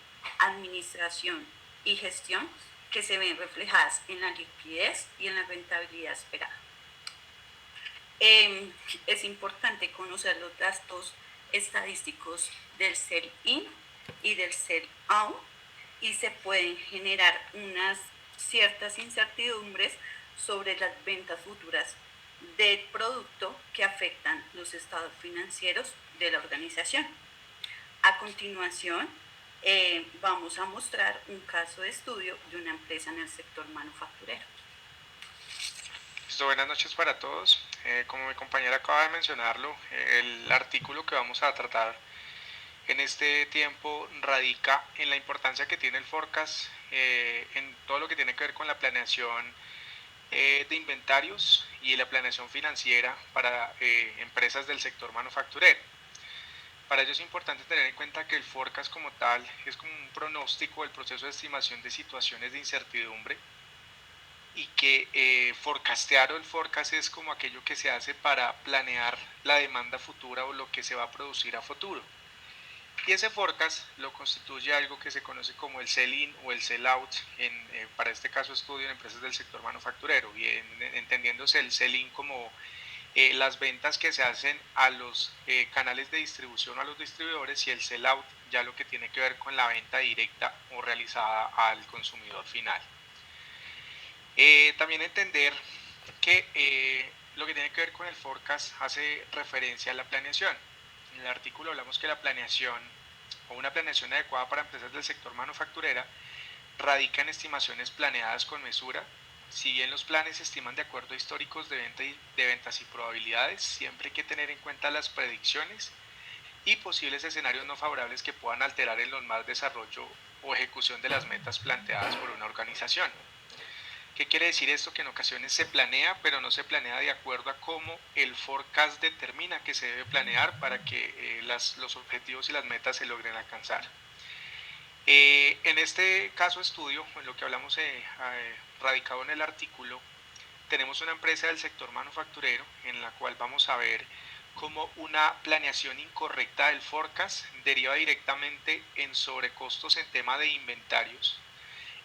administración y gestión que se ven reflejadas en la liquidez y en la rentabilidad esperada. Es importante conocer los datos estadísticos del sell-in y del sell-out y se pueden generar unas ciertas incertidumbres sobre las ventas futuras del producto que afectan los estados financieros de la organización. A continuación, vamos a mostrar un caso de estudio de una empresa en el sector manufacturero. Listo, buenas noches para todos. Como mi compañera acaba de mencionarlo, el artículo que vamos a tratar en este tiempo radica en la importancia que tiene el forecast en todo lo que tiene que ver con la planeación de inventarios y la planeación financiera para empresas del sector manufacturero. Para ello es importante tener en cuenta que el forecast como tal es como un pronóstico del proceso de estimación de situaciones de incertidumbre y que forecastear o el forecast es como aquello que se hace para planear la demanda futura o lo que se va a producir a futuro. Y ese forecast lo constituye algo que se conoce como el sell-in o el sell-out, para este caso estudio en empresas del sector manufacturero, bien entendiéndose el sell-in como las ventas que se hacen a los canales de distribución o a los distribuidores, y el sell-out ya lo que tiene que ver con la venta directa o realizada al consumidor final. También entender que lo que tiene que ver con el forecast hace referencia a la planeación. En el artículo hablamos que la planeación o una planeación adecuada para empresas del sector manufacturera radica en estimaciones planeadas con mesura. Si bien los planes se estiman de acuerdo a históricos de ventas y probabilidades, siempre hay que tener en cuenta las predicciones y posibles escenarios no favorables que puedan alterar el normal desarrollo o ejecución de las metas planteadas por una organización. ¿Qué quiere decir esto? Que en ocasiones se planea, pero no se planea de acuerdo a cómo el forecast determina que se debe planear para que los objetivos y las metas se logren alcanzar. En este caso estudio, en lo que hablamos radicado en el artículo, tenemos una empresa del sector manufacturero en la cual vamos a ver cómo una planeación incorrecta del forecast deriva directamente en sobrecostos en tema de inventarios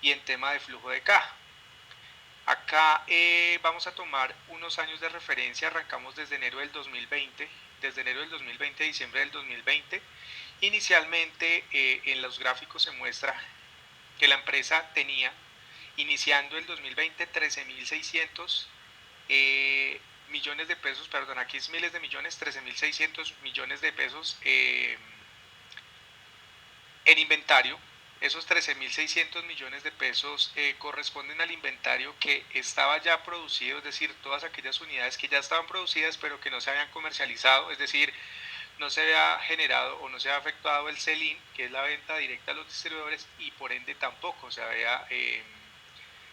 y en tema de flujo de caja. Acá vamos a tomar unos años de referencia, arrancamos desde enero del 2020, a diciembre del 2020. Inicialmente en los gráficos se muestra que la empresa tenía, iniciando el 2020, 13.600 millones de pesos, perdón, aquí es miles de millones, 13.600 millones de pesos en inventario. Esos 13.600 millones de pesos corresponden al inventario que estaba ya producido, es decir, todas aquellas unidades que ya estaban producidas pero que no se habían comercializado, es decir, no se había generado o no se había efectuado el sell-in, que es la venta directa a los distribuidores, y por ende tampoco se había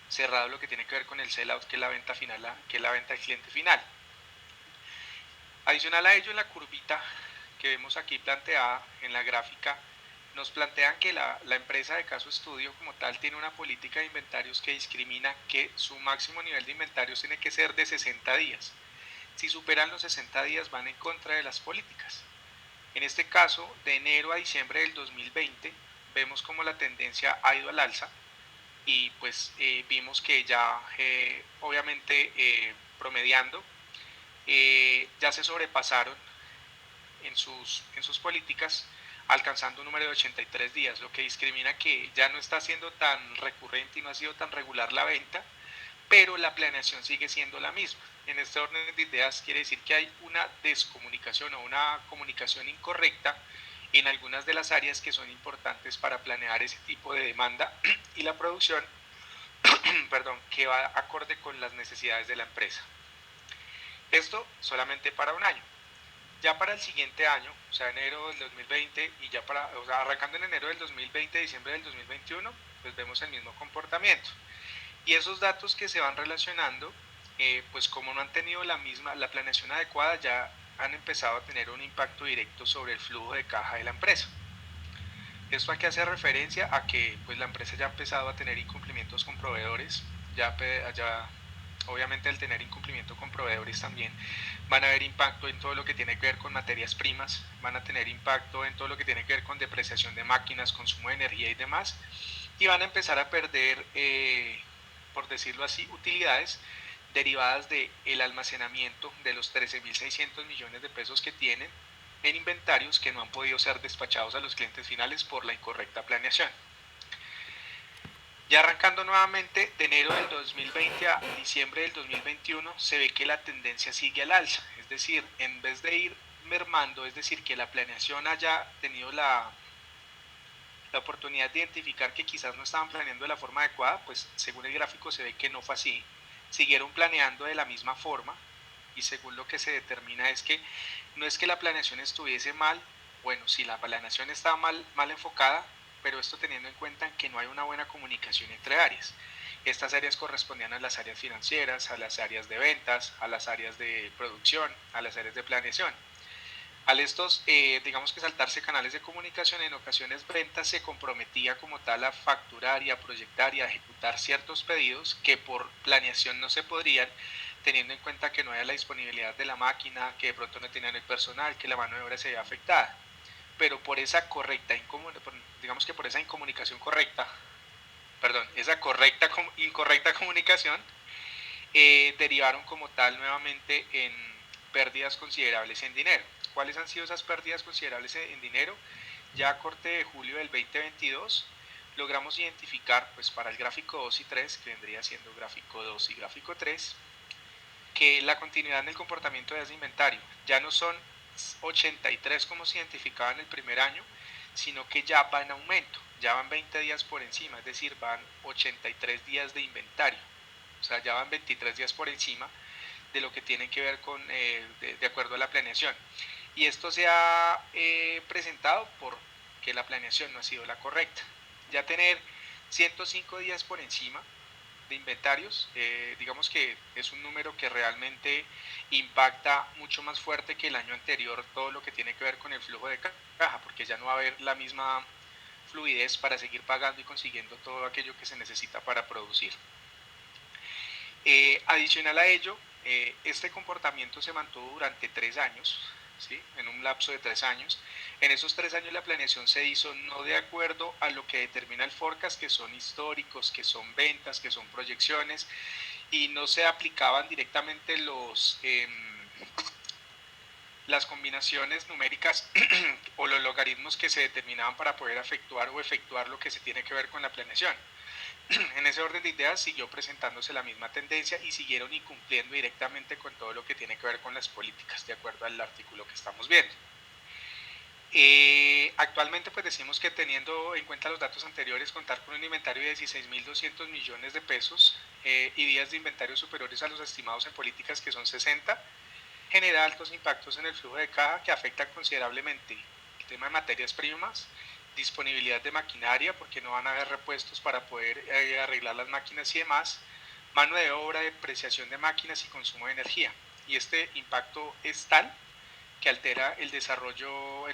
cerrado lo que tiene que ver con el sell-out, que es la venta final, que es la venta al cliente final. Adicional a ello, en la curvita que vemos aquí planteada en la gráfica, nos plantean que la empresa de caso estudio como tal tiene una política de inventarios que discrimina que su máximo nivel de inventarios tiene que ser de 60 días. Si superan los 60 días van en contra de las políticas. En este caso, de enero a diciembre del 2020, vemos como la tendencia ha ido al alza y pues vimos que ya obviamente promediando ya se sobrepasaron en sus políticas, alcanzando un número de 83 días, lo que discrimina que ya no está siendo tan recurrente y no ha sido tan regular la venta, pero la planeación sigue siendo la misma. En este orden de ideas quiere decir que hay una descomunicación o una comunicación incorrecta en algunas de las áreas que son importantes para planear ese tipo de demanda y la producción perdón, que va acorde con las necesidades de la empresa. Esto solamente para un año. Ya para el siguiente año, o sea, enero del 2020 y ya arrancando en enero del 2020, diciembre del 2021, pues vemos el mismo comportamiento. Y esos datos que se van relacionando, pues como no han tenido la planeación adecuada, ya han empezado a tener un impacto directo sobre el flujo de caja de la empresa. Esto aquí hace referencia a que pues la empresa ya ha empezado a tener incumplimientos con proveedores, ya obviamente al tener incumplimiento con proveedores también van a haber impacto en todo lo que tiene que ver con materias primas, van a tener impacto en todo lo que tiene que ver con depreciación de máquinas, consumo de energía y demás, y van a empezar a perder, por decirlo así, utilidades derivadas del almacenamiento de los 13.600 millones de pesos que tienen en inventarios que no han podido ser despachados a los clientes finales por la incorrecta planeación. Ya arrancando nuevamente de enero del 2020 a diciembre del 2021 se ve que la tendencia sigue al alza, es decir, en vez de ir mermando, es decir, que la planeación haya tenido la oportunidad de identificar que quizás no estaban planeando de la forma adecuada, pues según el gráfico se ve que no fue así, siguieron planeando de la misma forma y según lo que se determina es que no es que la planeación estuviese mal, bueno, si la planeación estaba mal enfocada, pero esto teniendo en cuenta que no hay una buena comunicación entre áreas. Estas áreas correspondían a las áreas financieras, a las áreas de ventas, a las áreas de producción, a las áreas de planeación. Al estos, digamos que saltarse canales de comunicación, en ocasiones ventas se comprometía como tal a facturar y a proyectar y a ejecutar ciertos pedidos que por planeación no se podrían, teniendo en cuenta que no había la disponibilidad de la máquina, que de pronto no tenían el personal, que la mano de obra se veía afectada. Pero por esa correcta, digamos que por esa incomunicación correcta, perdón, esa incorrecta comunicación, derivaron como tal nuevamente en pérdidas considerables en dinero. ¿Cuáles han sido esas pérdidas considerables en dinero? Ya a corte de julio del 2022 logramos identificar, pues para el gráfico 2 y 3, que vendría siendo gráfico 2 y gráfico 3, que la continuidad en el comportamiento de ese inventario ya no son 83 como se identificaba en el primer año, sino que ya va en aumento, ya van 20 días por encima, es decir, van 83 días de inventario, o sea, ya van 23 días por encima de lo que tiene que ver con, de acuerdo a la planeación. Y esto se ha presentado porque la planeación no ha sido la correcta. Ya tener 105 días por encima de inventarios, digamos que es un número que realmente impacta mucho más fuerte que el año anterior todo lo que tiene que ver con el flujo de caja, porque ya no va a haber la misma fluidez para seguir pagando y consiguiendo todo aquello que se necesita para producir. Adicional a ello, este comportamiento se mantuvo durante 3 años, ¿sí? En un lapso de 3 años. En esos 3 años la planeación se hizo no de acuerdo a lo que determina el forecast, que son históricos, que son ventas, que son proyecciones, y no se aplicaban directamente las combinaciones numéricas o los logaritmos que se determinaban para poder efectuar lo que se tiene que ver con la planeación. En ese orden de ideas siguió presentándose la misma tendencia y siguieron incumpliendo directamente con todo lo que tiene que ver con las políticas, de acuerdo al artículo que estamos viendo. Actualmente pues decimos que teniendo en cuenta los datos anteriores, contar con un inventario de 16.200 millones de pesos y días de inventario superiores a los estimados en políticas, que son 60, genera altos impactos en el flujo de caja que afectan considerablemente el tema de materias primas, disponibilidad de maquinaria, porque no van a haber repuestos para poder arreglar las máquinas y demás, mano de obra, depreciación de máquinas y consumo de energía. Y este impacto es tal que altera el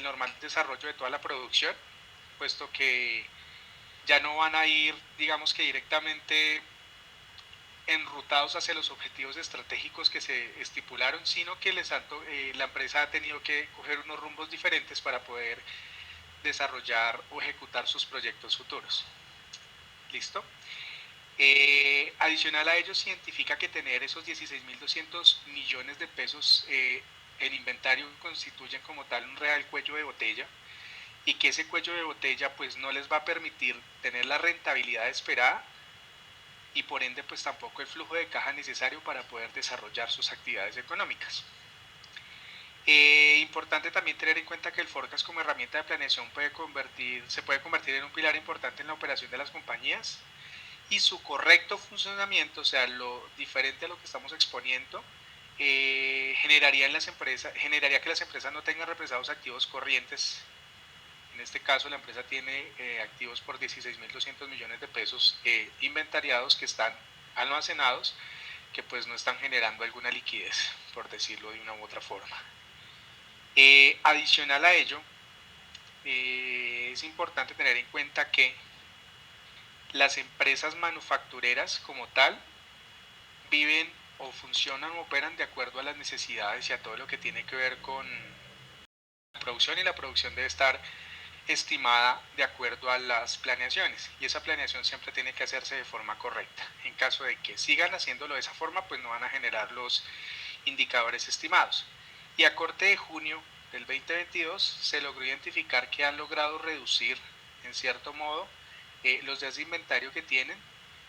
normal desarrollo de toda la producción, puesto que ya no van a ir, digamos que directamente enrutados hacia los objetivos estratégicos que se estipularon, sino que la empresa ha tenido que coger unos rumbos diferentes para poder desarrollar o ejecutar sus proyectos futuros. ¿Listo? Adicional a ello, se identifica que tener esos 16.200 millones de pesos en inventario constituyen como tal un real cuello de botella, y que ese cuello de botella pues no les va a permitir tener la rentabilidad esperada y por ende pues tampoco el flujo de caja necesario para poder desarrollar sus actividades económicas. Importante también tener en cuenta que el forecast como herramienta de planeación se puede convertir en un pilar importante en la operación de las compañías, y su correcto funcionamiento, o sea, lo diferente a lo que estamos exponiendo, generaría que las empresas no tengan represados activos corrientes. En este caso la empresa tiene activos por 16.200 millones de pesos inventariados que están almacenados, que pues no están generando alguna liquidez, por decirlo de una u otra forma. Adicional a ello, es importante tener en cuenta que las empresas manufactureras como tal viven o funcionan o operan de acuerdo a las necesidades y a todo lo que tiene que ver con la producción, y la producción debe estar estimada de acuerdo a las planeaciones, y esa planeación siempre tiene que hacerse de forma correcta. En caso de que sigan haciéndolo de esa forma, pues no van a generar los indicadores estimados. Y a corte de junio del 2022 se logró identificar que han logrado reducir en cierto modo los días de inventario que tienen,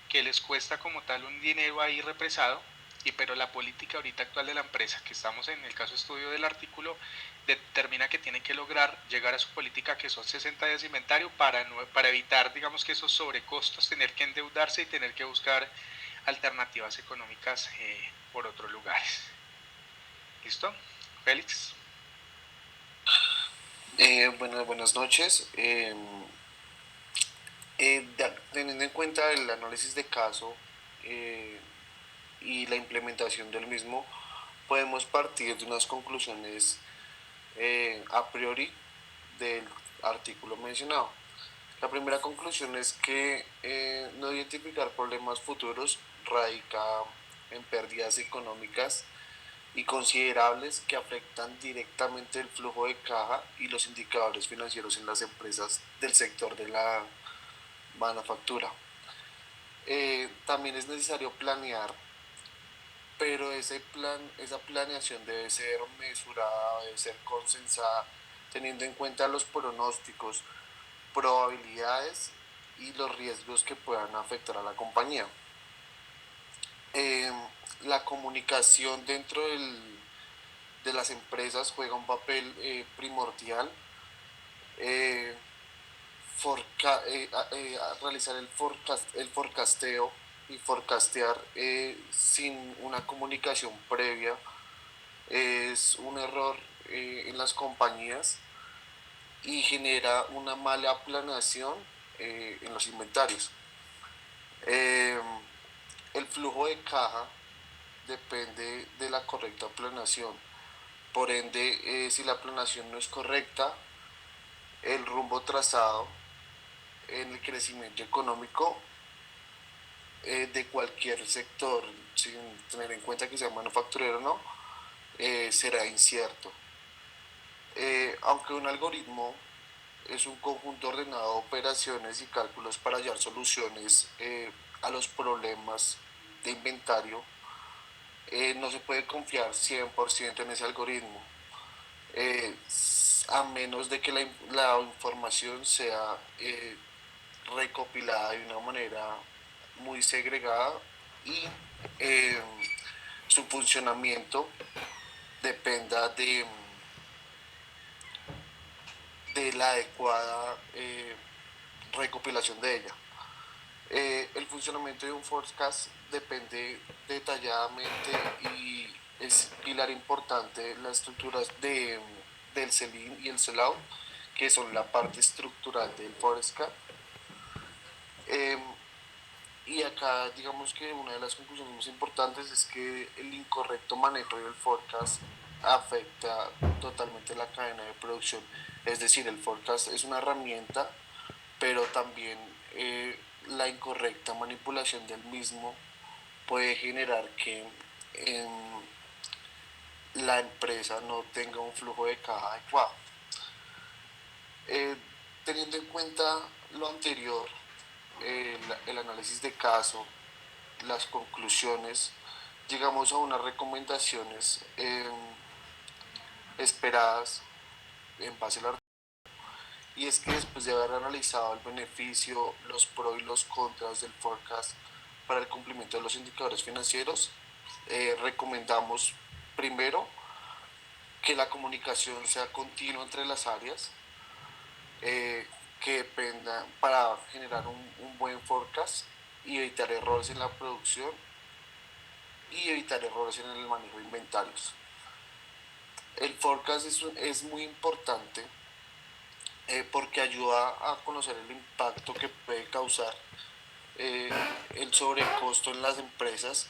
que les cuesta como tal un dinero ahí represado, pero la política ahorita actual de la empresa, que estamos en el caso estudio del artículo, determina que tienen que lograr llegar a su política, que son 60 días de inventario, para evitar, digamos, que esos sobrecostos, tener que endeudarse y tener que buscar alternativas económicas por otros lugares. ¿Listo? Félix. Bueno, buenas noches. Teniendo en cuenta el análisis de caso y la implementación del mismo, podemos partir de unas conclusiones a priori del artículo mencionado. La primera conclusión es que no identificar problemas futuros radica en pérdidas económicas y considerables que afectan directamente el flujo de caja y los indicadores financieros en las empresas del sector de la manufactura. También es necesario planear, pero esa planeación debe ser mesurada, debe ser consensada, teniendo en cuenta los pronósticos, probabilidades y los riesgos que puedan afectar a la compañía. La comunicación dentro de las empresas juega un papel primordial. Realizar el forecasteo y forecastear sin una comunicación previa es un error en las compañías y genera una mala planeación en los inventarios. El flujo de caja depende de la correcta planeación. Por ende, si la planeación no es correcta, el rumbo trazado en el crecimiento económico de cualquier sector, sin tener en cuenta que sea manufacturero o no, será incierto. Aunque un algoritmo es un conjunto ordenado de operaciones y cálculos para hallar soluciones a los problemas de inventario, no se puede confiar 100% en ese algoritmo, a menos de que la información sea recopilada de una manera muy segregada y su funcionamiento dependa de la adecuada recopilación de ella. El funcionamiento de un forecast depende detalladamente y es pilar importante las estructuras del sell-in y el sell-out, que son la parte estructural del forecast. Y acá digamos que una de las conclusiones más importantes es que el incorrecto manejo del forecast afecta totalmente la cadena de producción. Es decir, el forecast es una herramienta, pero también la incorrecta manipulación del mismo puede generar que la empresa no tenga un flujo de caja adecuado. Teniendo en cuenta lo anterior, el análisis de caso, las conclusiones, llegamos a unas recomendaciones esperadas en base al artículo, y es que después de haber analizado el beneficio, los pros y los contras del forecast para el cumplimiento de los indicadores financieros, recomendamos primero que la comunicación sea continua entre las áreas, que dependa para generar un buen forecast y evitar errores en la producción y evitar errores en el manejo de inventarios. El forecast es muy importante porque ayuda a conocer el impacto que puede causar el sobrecosto en las empresas,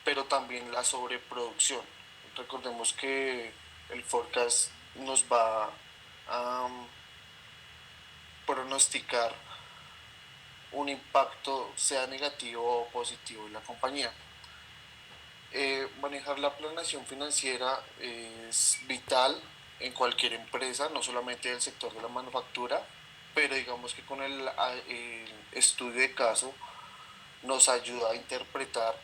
pero también la sobreproducción. Recordemos que el forecast nos va a pronosticar un impacto, sea negativo o positivo, en la compañía. Manejar la planeación financiera es vital en cualquier empresa, no solamente del sector de la manufactura, pero digamos que con el estudio de caso nos ayuda a interpretar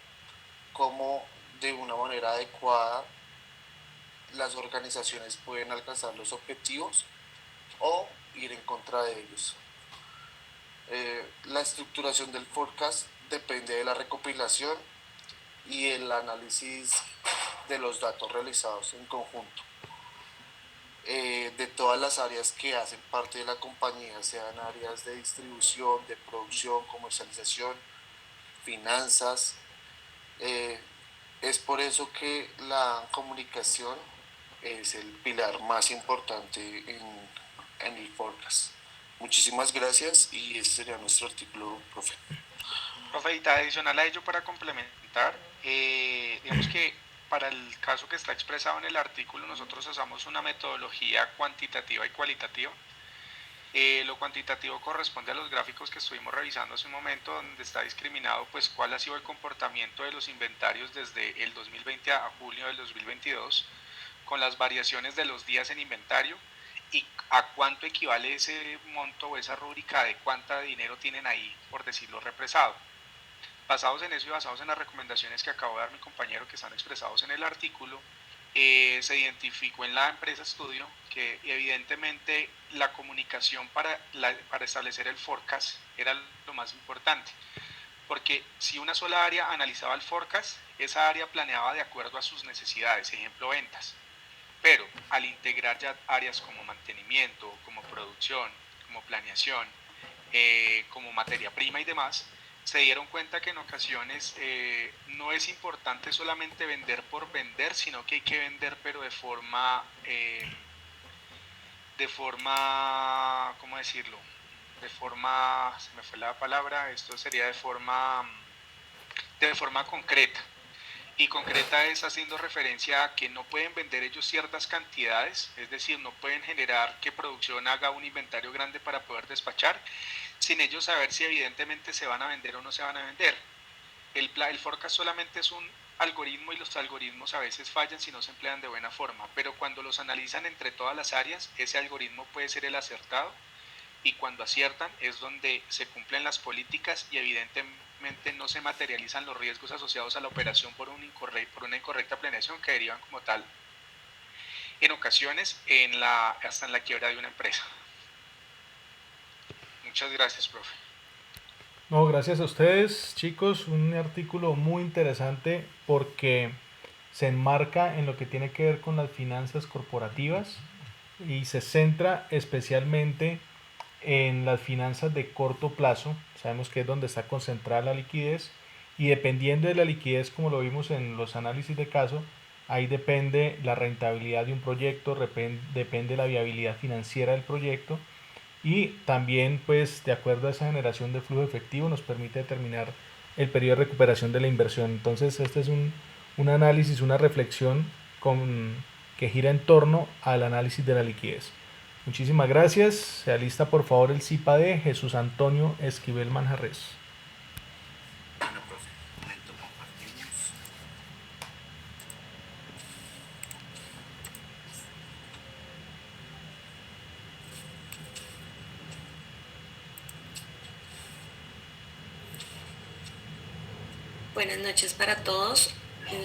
cómo de una manera adecuada las organizaciones pueden alcanzar los objetivos o ir en contra de ellos. La estructuración del forecast depende de la recopilación y el análisis de los datos realizados en conjunto de todas las áreas que hacen parte de la compañía, sean áreas de distribución, de producción, comercialización, finanzas. Es por eso que la comunicación es el pilar más importante en el forecast. Muchísimas gracias y este sería nuestro artículo, profe. Profe, y adicional a ello, para complementar, digamos que para el caso que está expresado en el artículo, nosotros usamos una metodología cuantitativa y cualitativa. Lo cuantitativo corresponde a los gráficos que estuvimos revisando hace un momento, donde está discriminado pues cuál ha sido el comportamiento de los inventarios desde el 2020 a julio del 2022, con las variaciones de los días en inventario y a cuánto equivale ese monto o esa rúbrica de cuánta dinero tienen ahí, por decirlo, represado. Basados en eso y basados en las recomendaciones que acabo de dar mi compañero, que están expresados en el artículo, se identificó en la empresa estudio que evidentemente la comunicación para establecer el forecast era lo más importante, porque si una sola área analizaba el forecast, esa área planeaba de acuerdo a sus necesidades, ejemplo, ventas. Pero al integrar ya áreas como mantenimiento, como producción, como planeación, como materia prima y demás, se dieron cuenta que en ocasiones no es importante solamente vender por vender, sino que hay que vender pero de forma, ¿cómo decirlo? De forma, se me fue la palabra, esto sería de forma concreta. Y concreta es haciendo referencia a que no pueden vender ellos ciertas cantidades, es decir, no pueden generar que producción haga un inventario grande para poder despachar, sin ellos saber si evidentemente se van a vender o no se van a vender. El forecast solamente es un algoritmo y los algoritmos a veces fallan si no se emplean de buena forma, pero cuando los analizan entre todas las áreas, ese algoritmo puede ser el acertado y cuando aciertan es donde se cumplen las políticas y evidentemente no se materializan los riesgos asociados a la operación por una incorrecta planeación que derivan como tal en ocasiones hasta en la quiebra de una empresa. Muchas gracias, profe. No, gracias a ustedes, chicos. Un artículo muy interesante porque se enmarca en lo que tiene que ver con las finanzas corporativas y se centra especialmente en las finanzas de corto plazo. Sabemos que es donde está concentrada la liquidez y dependiendo de la liquidez, como lo vimos en los análisis de caso, ahí depende la rentabilidad de un proyecto, depende la viabilidad financiera del proyecto y también pues de acuerdo a esa generación de flujo efectivo nos permite determinar el periodo de recuperación de la inversión. Entonces este es un análisis, una reflexión que gira en torno al análisis de la liquidez. Muchísimas gracias. Se alista por favor el CIPA de Jesús Antonio Esquivel Manjarres. Bueno, profe, un momento, compartimos. Buenas noches para todos.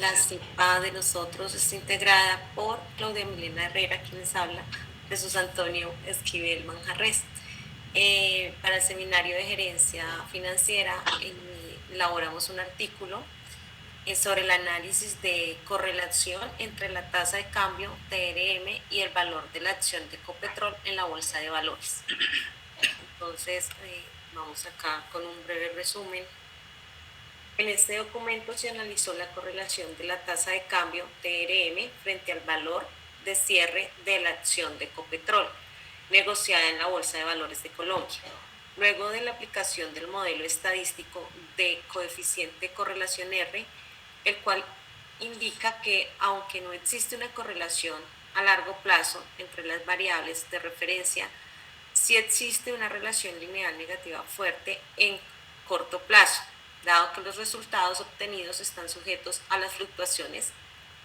La CIPA de nosotros está integrada por Claudia Milena Herrera, quien les habla, Jesús Antonio Esquivel Manjarres. Para el seminario de gerencia financiera elaboramos un artículo sobre el análisis de correlación entre la tasa de cambio TRM y el valor de la acción de Ecopetrol en la bolsa de valores. Entonces, vamos acá con un breve resumen. En este documento se analizó la correlación de la tasa de cambio TRM frente al valor de cierre de la acción de Ecopetrol, negociada en la Bolsa de Valores de Colombia. Luego de la aplicación del modelo estadístico de coeficiente correlación R, el cual indica que aunque no existe una correlación a largo plazo entre las variables de referencia, sí existe una relación lineal negativa fuerte en corto plazo, dado que los resultados obtenidos están sujetos a las fluctuaciones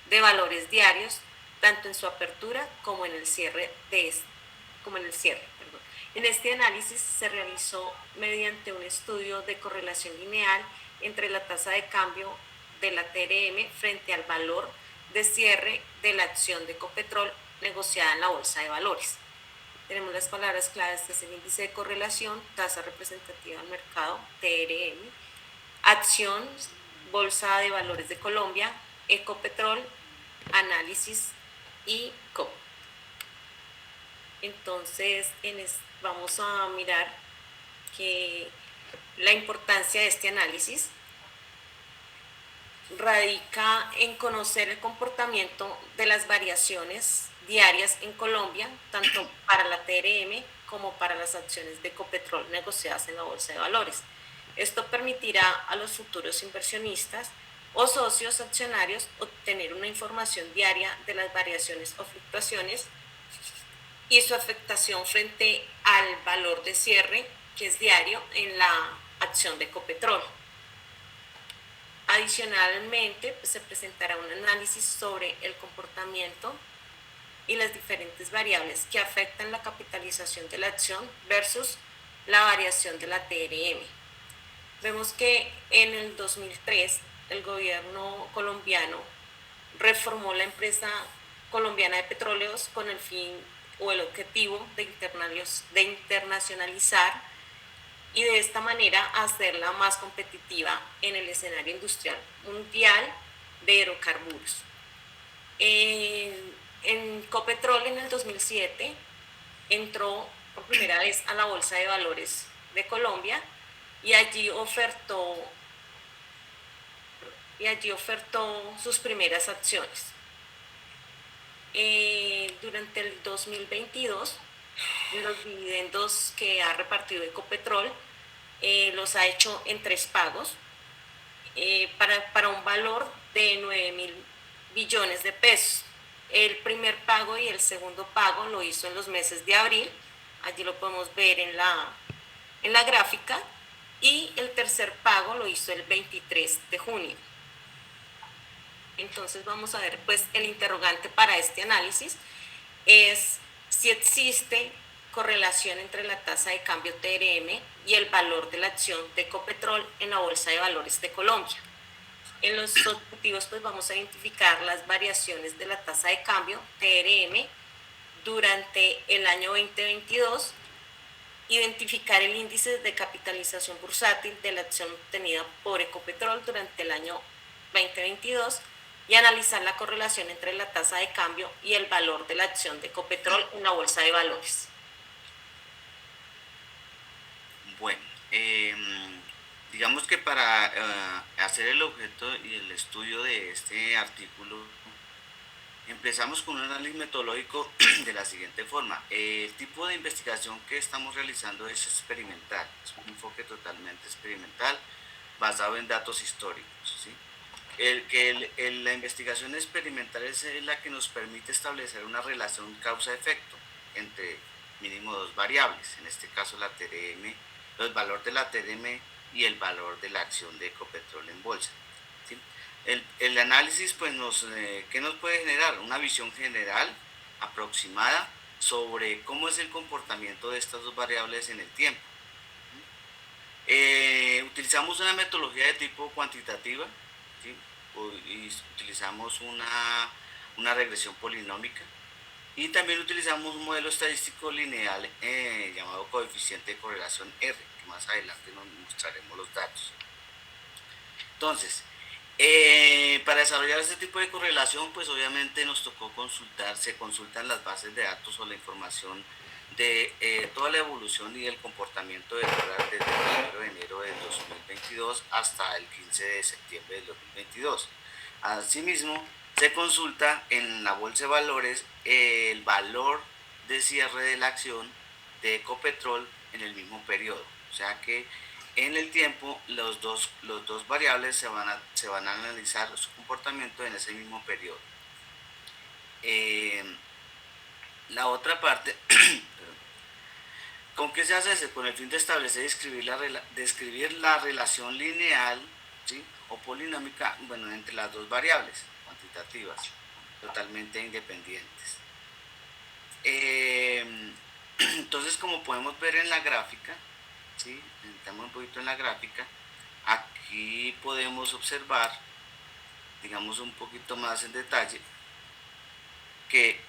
de valores diarios, tanto en su apertura como en el cierre En este análisis se realizó mediante un estudio de correlación lineal entre la tasa de cambio de la TRM frente al valor de cierre de la acción de Ecopetrol negociada en la Bolsa de Valores. Tenemos las palabras claves, que es el índice de correlación, tasa representativa del mercado, TRM, acción, Bolsa de Valores de Colombia, Ecopetrol, análisis y COP. Entonces, vamos a mirar que la importancia de este análisis radica en conocer el comportamiento de las variaciones diarias en Colombia, tanto para la TRM como para las acciones de Ecopetrol negociadas en la Bolsa de Valores. Esto permitirá a los futuros inversionistas o socios accionarios obtener una información diaria de las variaciones o fluctuaciones y su afectación frente al valor de cierre, que es diario, en la acción de Ecopetrol. Adicionalmente, se presentará un análisis sobre el comportamiento y las diferentes variables que afectan la capitalización de la acción versus la variación de la TRM. Vemos que en el 2003 el gobierno colombiano reformó la empresa colombiana de petróleos con el fin o el objetivo de internacionalizar y de esta manera hacerla más competitiva en el escenario industrial mundial de hidrocarburos. En Ecopetrol en el 2007 entró por primera vez a la Bolsa de Valores de Colombia y allí ofertó sus primeras acciones. Durante el 2022, los dividendos que ha repartido Ecopetrol los ha hecho en 3 pagos para un valor de 9.000 billones de pesos. El primer pago y el segundo pago lo hizo en los meses de abril, allí lo podemos ver en la gráfica, y el tercer pago lo hizo el 23 de junio. Entonces vamos a ver, pues el interrogante para este análisis es si existe correlación entre la tasa de cambio TRM y el valor de la acción de Ecopetrol en la Bolsa de Valores de Colombia. En los objetivos, pues vamos a identificar las variaciones de la tasa de cambio TRM durante el año 2022, identificar el índice de capitalización bursátil de la acción obtenida por Ecopetrol durante el año 2022 y analizar la correlación entre la tasa de cambio y el valor de la acción de Ecopetrol en la Bolsa de Valores. Bueno, digamos que para hacer el objeto y el estudio de este artículo, empezamos con un análisis metodológico de la siguiente forma. El tipo de investigación que estamos realizando es experimental, es un enfoque totalmente experimental basado en datos históricos, ¿sí? La investigación experimental es la que nos permite establecer una relación causa-efecto entre mínimo 2 variables, en este caso la TRM, el valor de la TRM y el valor de la acción de Ecopetrol en bolsa, ¿sí? El análisis, pues, ¿qué nos puede generar? Una visión general, aproximada, sobre cómo es el comportamiento de estas 2 variables en el tiempo. Utilizamos una metodología de tipo cuantitativa, ¿sí? Y utilizamos una regresión polinómica y también utilizamos un modelo estadístico lineal llamado coeficiente de correlación R, que más adelante nos mostraremos los datos. Entonces, para desarrollar este tipo de correlación, pues obviamente nos tocó se consultan las bases de datos o la información de toda la evolución y el comportamiento del dólar desde el 1 de enero del 2022 hasta el 15 de septiembre del 2022. Asimismo, se consulta en la Bolsa de Valores el valor de cierre de la acción de Ecopetrol en el mismo periodo. O sea que en el tiempo los dos variables se van a analizar su comportamiento en ese mismo periodo. La otra parte, ¿con qué se hace eso? Con el fin de establecer y describir la relación lineal ¿sí? O polinómica, bueno, entre las dos variables cuantitativas, totalmente independientes. Entonces, como podemos ver en la gráfica, ¿sí? Entramos un poquito en la gráfica, aquí podemos observar, digamos un poquito más en detalle, que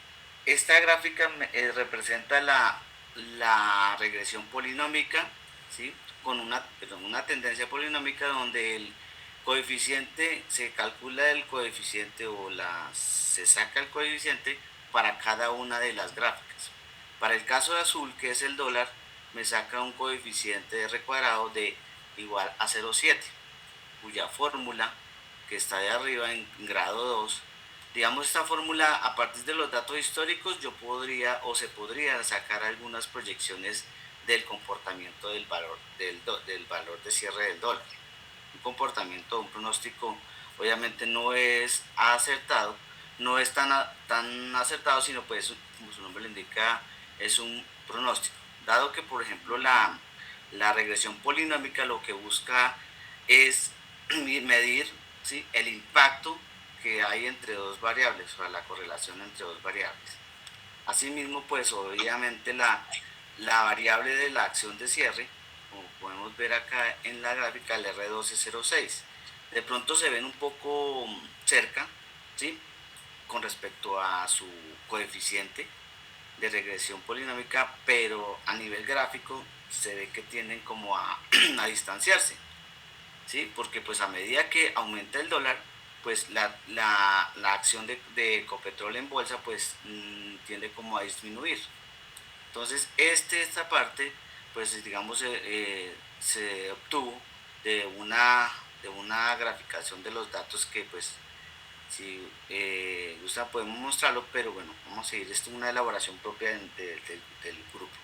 esta gráfica representa la regresión polinómica, ¿sí? Con una tendencia polinómica donde el coeficiente, se calcula el coeficiente se saca el coeficiente para cada una de las gráficas. Para el caso de azul, que es el dólar, me saca un coeficiente de R cuadrado de igual a 0,7, cuya fórmula, que está de arriba en grado 2, digamos, esta fórmula a partir de los datos históricos yo podría o se podría sacar algunas proyecciones del comportamiento del valor de cierre del dólar. Un comportamiento, un pronóstico obviamente no es acertado, no es tan acertado, sino pues como su nombre le indica, es un pronóstico, dado que por ejemplo la regresión polinómica lo que busca es medir, ¿sí?, el impacto que hay entre dos variables, o sea, la correlación entre dos variables. Asimismo, pues obviamente la variable de la acción de cierre, como podemos ver acá en la gráfica, el R1206, de pronto se ven un poco cerca, ¿sí?, con respecto a su coeficiente de regresión polinómica, pero a nivel gráfico se ve que tienden como a distanciarse, ¿sí?, porque pues a medida que aumenta el dólar, pues la acción de Ecopetrol en bolsa pues tiende como a disminuir. Entonces esta parte pues digamos se obtuvo de una graficación de los datos que pues si gusta podemos mostrarlo, pero bueno, vamos a seguir, esto es una elaboración propia del grupo.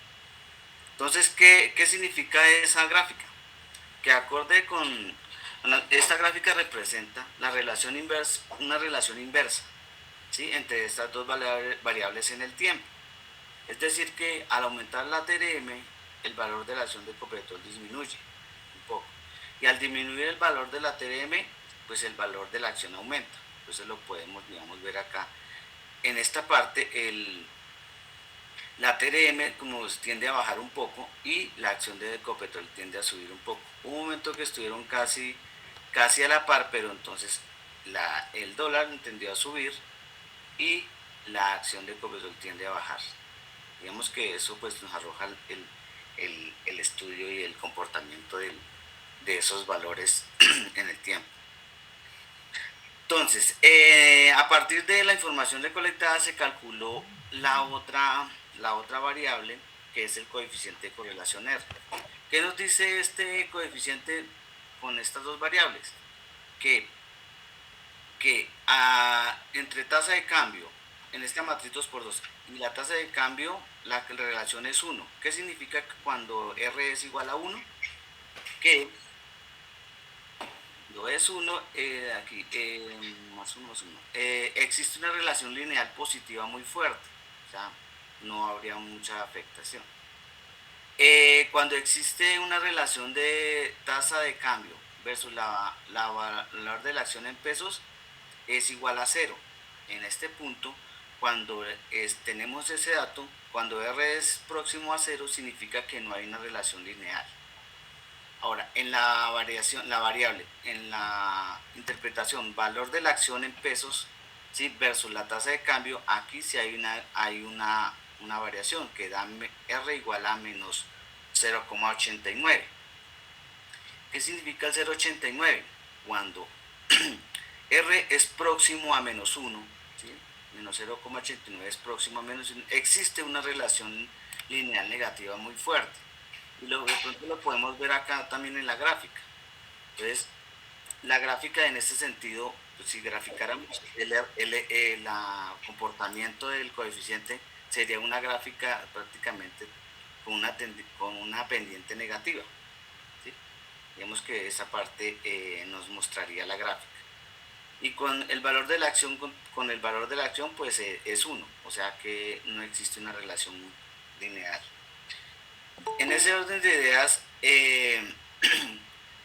Entonces, ¿qué significa esa gráfica? Que acorde con esta gráfica representa la relación inversa, una relación inversa, ¿sí?, entre estas dos variables en el tiempo. Es decir, que al aumentar la TRM, el valor de la acción de Ecopetrol disminuye un poco. Y al disminuir el valor de la TRM, pues el valor de la acción aumenta. Entonces lo podemos, digamos, ver acá. En esta parte, la TRM como tiende a bajar un poco y la acción de Ecopetrol tiende a subir un poco. Hubo un momento que estuvieron casi a la par, pero entonces el dólar tendió a subir y la acción de Ecopetrol tiende a bajar. Digamos que eso pues nos arroja el estudio y el comportamiento de esos valores en el tiempo. Entonces, a partir de la información recolectada se calculó la otra variable, que es el coeficiente de correlación R. ¿Qué nos dice este coeficiente con estas dos variables? Que entre tasa de cambio en esta matriz 2×2 y la tasa de cambio, la relación es 1. ¿Qué significa cuando R es igual a 1? Que cuando es 1, aquí, más 1 más 1, existe una relación lineal positiva muy fuerte, o sea, no habría mucha afectación. Cuando existe una relación de tasa de cambio versus la valor de la acción en pesos, es igual a 0. En este punto, cuando tenemos ese dato, cuando R es próximo a 0, significa que no hay una relación lineal. Ahora, en la variable, en la interpretación, valor de la acción en pesos, ¿sí?, versus la tasa de cambio, aquí sí hay una variación que da R igual a menos 0,89. ¿Qué significa el 0,89? Cuando R es próximo a menos 1, ¿sí?, menos 0,89 es próximo a menos 1, existe una relación lineal negativa muy fuerte. Y de pronto lo podemos ver acá también en la gráfica. Entonces, la gráfica en este sentido, pues, si graficáramos el comportamiento del coeficiente, sería una gráfica prácticamente con una pendiente negativa, ¿sí? Digamos que esa parte nos mostraría la gráfica. Y con el valor de la acción, con el valor de la acción, pues es 1, o sea que no existe una relación lineal. En ese orden de ideas,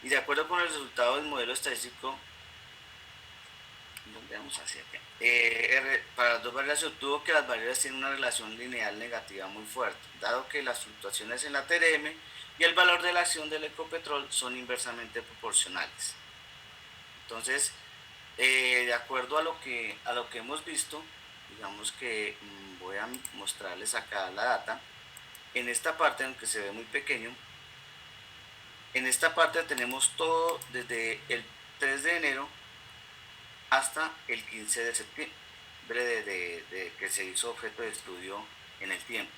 Y de acuerdo con el resultado del modelo estadístico, veamos hacia acá, para las dos variables se obtuvo que las variables tienen una relación lineal negativa muy fuerte, dado que las fluctuaciones en la TRM y el valor de la acción del Ecopetrol son inversamente proporcionales. Entonces, de acuerdo a lo que hemos visto, digamos que voy a mostrarles acá la data. En esta parte, aunque se ve muy pequeño, en esta parte tenemos todo desde el 3 de enero hasta el 15 de septiembre, de que se hizo objeto de estudio en el tiempo.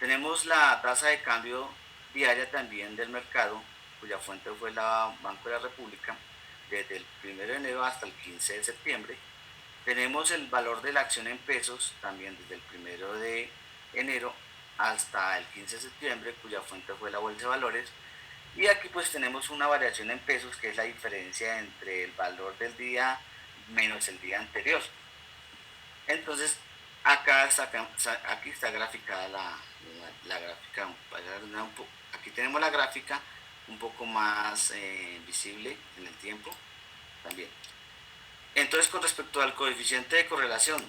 Tenemos la tasa de cambio diaria también del mercado, cuya fuente fue la Banco de la República, desde el 1 de enero hasta el 15 de septiembre. Tenemos el valor de la acción en pesos, también desde el 1 de enero hasta el 15 de septiembre, cuya fuente fue la Bolsa de Valores. Y aquí pues tenemos una variación en pesos, que es la diferencia entre el valor del día menos el día anterior. Entonces, aquí está graficada la gráfica. Aquí tenemos la gráfica un poco más visible en el tiempo también. Entonces, con respecto al coeficiente de correlación,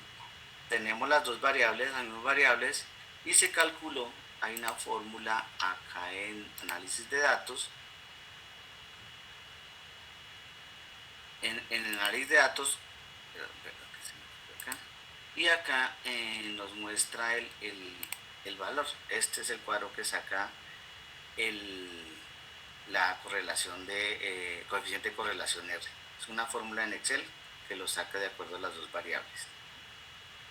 tenemos las dos variables, las mismas variables, y se calculó, hay una fórmula acá en análisis de datos. En análisis de datos, y acá nos muestra el valor. Este es el cuadro que saca la correlación de coeficiente de correlación R. Es una fórmula en Excel que lo saca de acuerdo a las dos variables.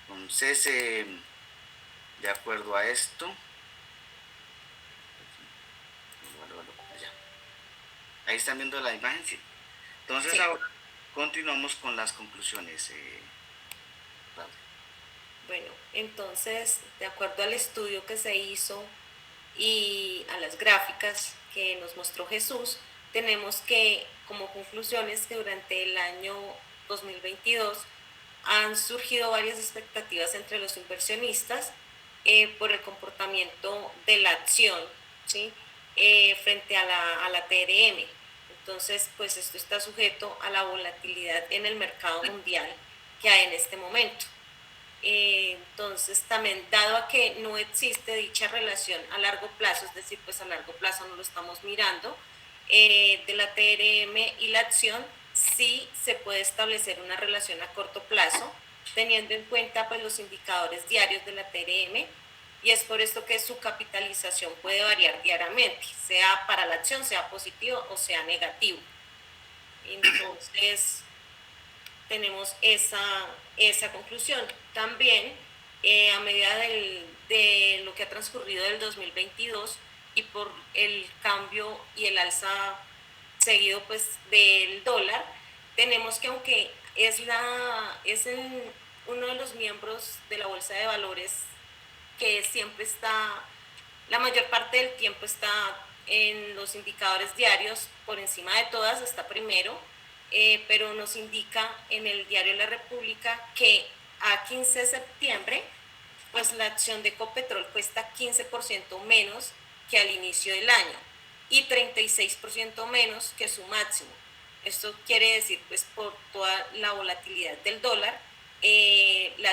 Entonces, de acuerdo a esto, ahí están viendo la imagen, sí. Entonces, sí. Ahora continuamos con las conclusiones. Bueno, entonces, de acuerdo al estudio que se hizo y a las gráficas que nos mostró Jesús, tenemos que, como conclusiones, que durante el año 2022 han surgido varias expectativas entre los inversionistas por el comportamiento de la acción, ¿sí? Frente a la TRM. Entonces, pues esto está sujeto a la volatilidad en el mercado mundial que hay en este momento. Entonces, también dado a que no existe dicha relación a largo plazo, es decir, pues a largo plazo no lo estamos mirando, de la TRM y la acción, sí se puede establecer una relación a corto plazo, teniendo en cuenta pues los indicadores diarios de la TRM, y es por esto que su capitalización puede variar diariamente, sea para la acción, sea positivo o sea negativo. Entonces, tenemos esa conclusión. También, a medida de lo que ha transcurrido del 2022 y por el cambio y el alza seguido pues del dólar, tenemos que aunque es uno de los miembros de la Bolsa de Valores que siempre está, la mayor parte del tiempo está en los indicadores diarios, por encima de todas está primero, pero nos indica en el diario La República que a 15 de septiembre, pues la acción de Ecopetrol cuesta 15% menos que al inicio del año y 36% menos que su máximo. Esto quiere decir, pues por toda la volatilidad del dólar, la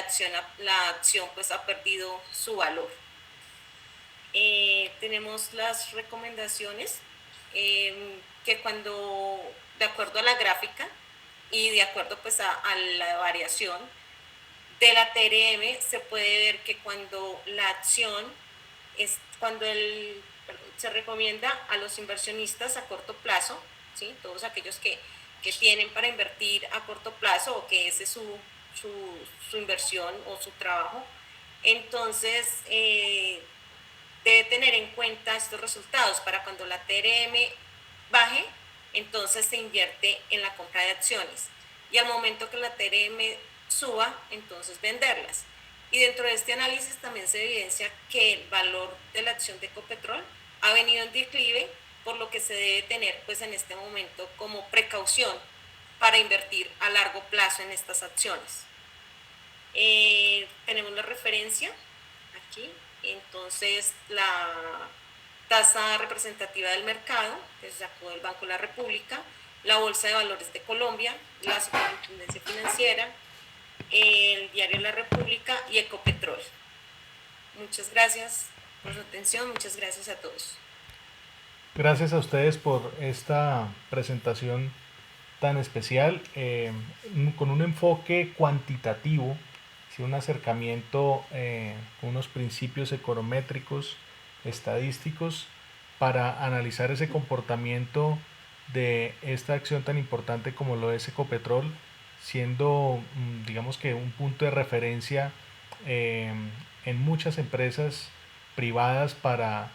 acción pues ha perdido su valor. Tenemos las recomendaciones que cuando, de acuerdo a la gráfica y de acuerdo pues a la variación de la TRM, se puede ver que cuando la acción se recomienda a los inversionistas a corto plazo, ¿sí? Todos aquellos que tienen para invertir a corto plazo o que ese es su inversión o su trabajo, entonces debe tener en cuenta estos resultados. Para cuando la TRM baje, entonces se invierte en la compra de acciones, y al momento que la TRM suba, entonces venderlas. Y dentro de este análisis también se evidencia que el valor de la acción de Ecopetrol ha venido en declive, por lo que se debe tener pues en este momento como precaución para invertir a largo plazo en estas acciones. Tenemos la referencia aquí, entonces la tasa representativa del mercado, que se sacó del Banco de la República, la Bolsa de Valores de Colombia, la Superintendencia Financiera, el Diario La República y Ecopetrol. Muchas gracias por su atención, muchas gracias a todos. Gracias a ustedes por esta presentación tan especial, con un enfoque cuantitativo, un acercamiento con unos principios econométricos, estadísticos, para analizar ese comportamiento de esta acción tan importante como lo es Ecopetrol, siendo digamos que un punto de referencia en muchas empresas privadas para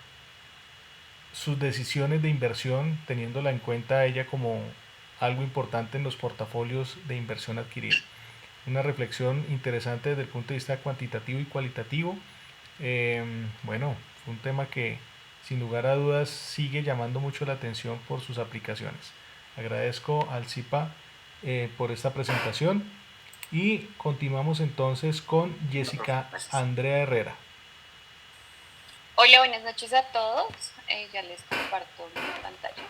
sus decisiones de inversión, teniéndola en cuenta ella como algo importante en los portafolios de inversión adquirida. Una reflexión interesante desde el punto de vista cuantitativo y cualitativo. Bueno, fue un tema que sin lugar a dudas sigue llamando mucho la atención por sus aplicaciones. Agradezco al CIPA por esta presentación y continuamos entonces con Jessica Andrea Herrera. Hola, buenas noches a todos. Ya les comparto mi pantalla.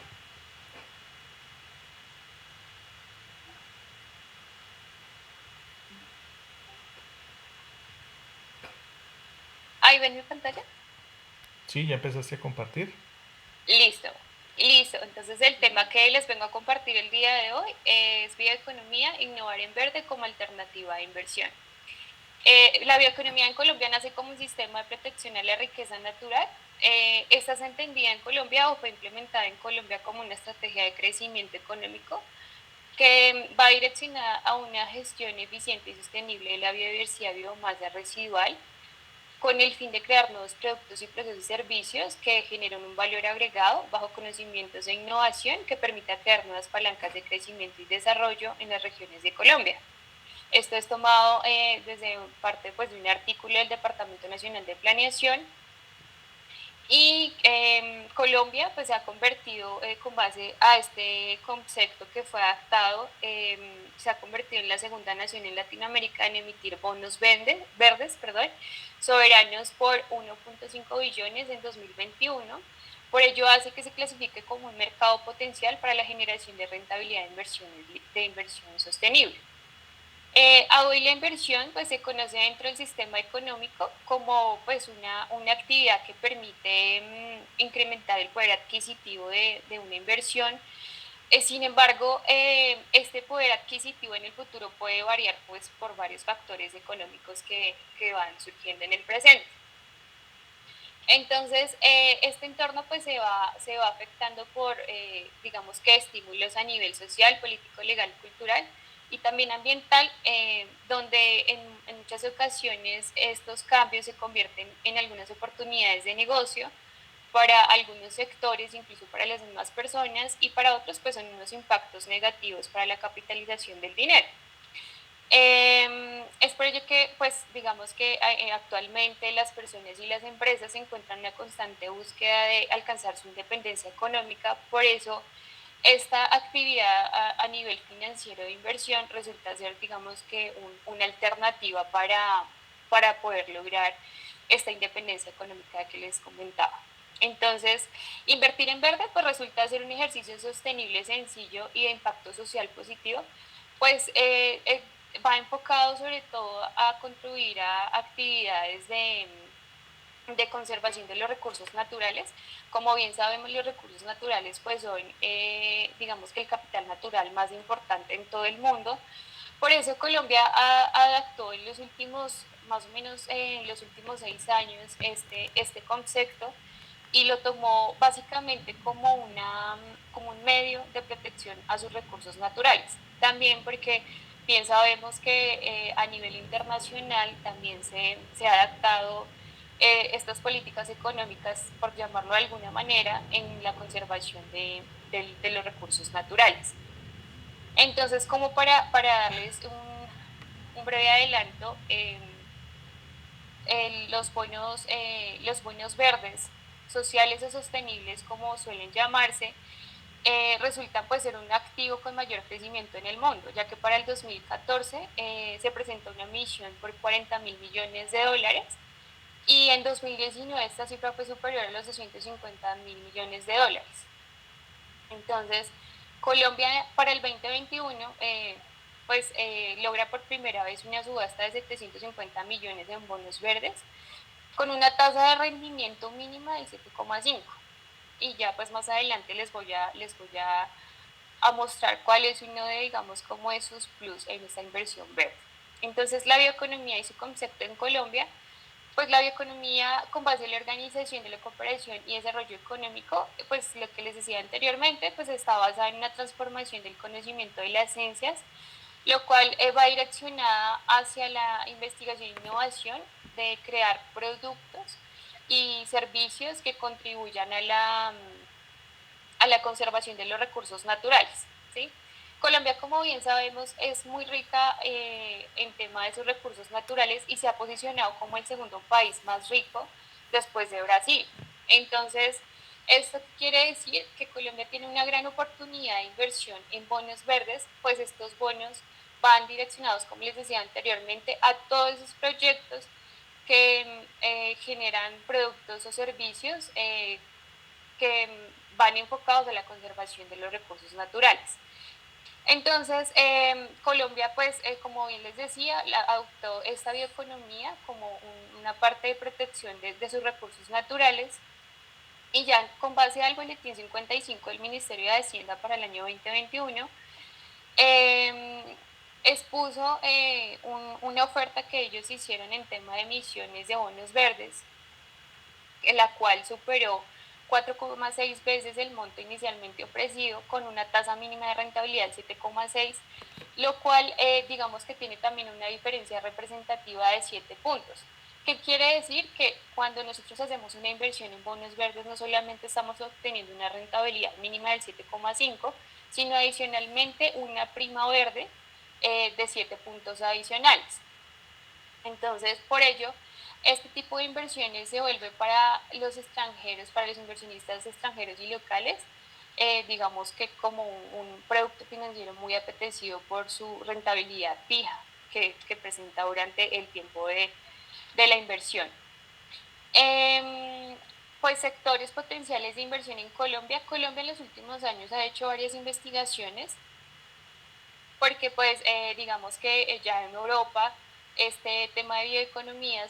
¿Ahí ven mi pantalla? Sí, ya empezaste a compartir. Listo. Entonces el tema que les vengo a compartir el día de hoy es bioeconomía, innovar en verde como alternativa de inversión. La bioeconomía en Colombia nace como un sistema de protección a la riqueza natural. Esta se entendía en Colombia o fue implementada en Colombia como una estrategia de crecimiento económico que va direccionada a una gestión eficiente y sostenible de la biodiversidad biomasa residual, con el fin de crear nuevos productos y procesos y servicios que generen un valor agregado bajo conocimientos e innovación que permita crear nuevas palancas de crecimiento y desarrollo en las regiones de Colombia. Esto es tomado desde parte de un artículo del Departamento Nacional de Planeación, y Colombia se ha convertido con base a este concepto que fue adaptado, se ha convertido en la segunda nación en Latinoamérica en emitir bonos verdes, soberanos por 1.5 billones en 2021. Por ello hace que se clasifique como un mercado potencial para la generación de rentabilidad de inversión sostenible. A hoy la inversión se conoce dentro del sistema económico como una actividad que permite incrementar el poder adquisitivo de una inversión. Sin embargo, este poder adquisitivo en el futuro puede variar por varios factores económicos que van surgiendo en el presente. Entonces, este entorno se va afectando por, digamos que estímulos a nivel social, político, legal, cultural y también ambiental, donde en muchas ocasiones estos cambios se convierten en algunas oportunidades de negocio para algunos sectores, incluso para las mismas personas, y para otros son unos impactos negativos para la capitalización del dinero. Es por ello que digamos que actualmente las personas y las empresas se encuentran en una constante búsqueda de alcanzar su independencia económica. Por eso esta actividad a nivel financiero de inversión resulta ser, digamos que una alternativa para poder lograr esta independencia económica que les comentaba. Entonces, invertir en verde resulta ser un ejercicio sostenible, sencillo y de impacto social positivo, va enfocado sobre todo a contribuir a actividades de conservación de los recursos naturales. Como bien sabemos, los recursos naturales son, digamos que el capital natural más importante en todo el mundo. Por eso Colombia adaptó en los últimos, más o menos en los últimos 6 años, este concepto y lo tomó básicamente como un medio de protección a sus recursos naturales. También porque bien sabemos que a nivel internacional también se ha adaptado estas políticas económicas, por llamarlo de alguna manera, en la conservación de los recursos naturales. Entonces, como para darles un breve adelanto, los bonos verdes, sociales o sostenibles, como suelen llamarse, resultan ser un activo con mayor crecimiento en el mundo, ya que para el 2014 se presentó una emisión por $40.000 millones y en 2019 esta cifra fue superior a los 250.000 millones de dólares. Entonces, Colombia para el 2021 logra por primera vez una subasta de 750 millones en bonos verdes con una tasa de rendimiento mínima del 7,5. Y ya pues más adelante les voy a mostrar cuál es uno de, digamos, como de sus plus en esta inversión verde. Entonces, la bioeconomía y su concepto en Colombia, pues la bioeconomía con base en la organización de la cooperación y desarrollo económico, pues lo que les decía anteriormente, pues está basada en una transformación del conocimiento de las ciencias, lo cual va direccionada hacia la investigación e innovación de crear productos y servicios que contribuyan a la conservación de los recursos naturales, ¿sí? Colombia, como bien sabemos, es muy rica en tema de sus recursos naturales y se ha posicionado como el segundo país más rico después de Brasil. Entonces, ¿esto quiere decir? Que Colombia tiene una gran oportunidad de inversión en bonos verdes, pues estos bonos van direccionados, como les decía anteriormente, a todos esos proyectos que generan productos o servicios que van enfocados a la conservación de los recursos naturales. Entonces, Colombia, pues, como bien les decía, adoptó esta bioeconomía como una parte de protección de sus recursos naturales y ya con base al boletín 55 del Ministerio de Hacienda para el año 2021, expuso una oferta que ellos hicieron en tema de emisiones de bonos verdes, en la cual superó 4,6 veces el monto inicialmente ofrecido con una tasa mínima de rentabilidad del 7,6, lo cual digamos que tiene también una diferencia representativa de 7 puntos. ¿Qué quiere decir? Que cuando nosotros hacemos una inversión en bonos verdes no solamente estamos obteniendo una rentabilidad mínima del 7,5, sino adicionalmente una prima verde de 7 puntos adicionales. Entonces, por ello, este tipo de inversiones se vuelve para los extranjeros, para los inversionistas extranjeros y locales, digamos que como un producto financiero muy apetecido por su rentabilidad fija que presenta durante el tiempo de la inversión. Pues sectores potenciales de inversión en Colombia. Colombia en los últimos años ha hecho varias investigaciones porque pues digamos que ya en Europa este tema de bioeconomía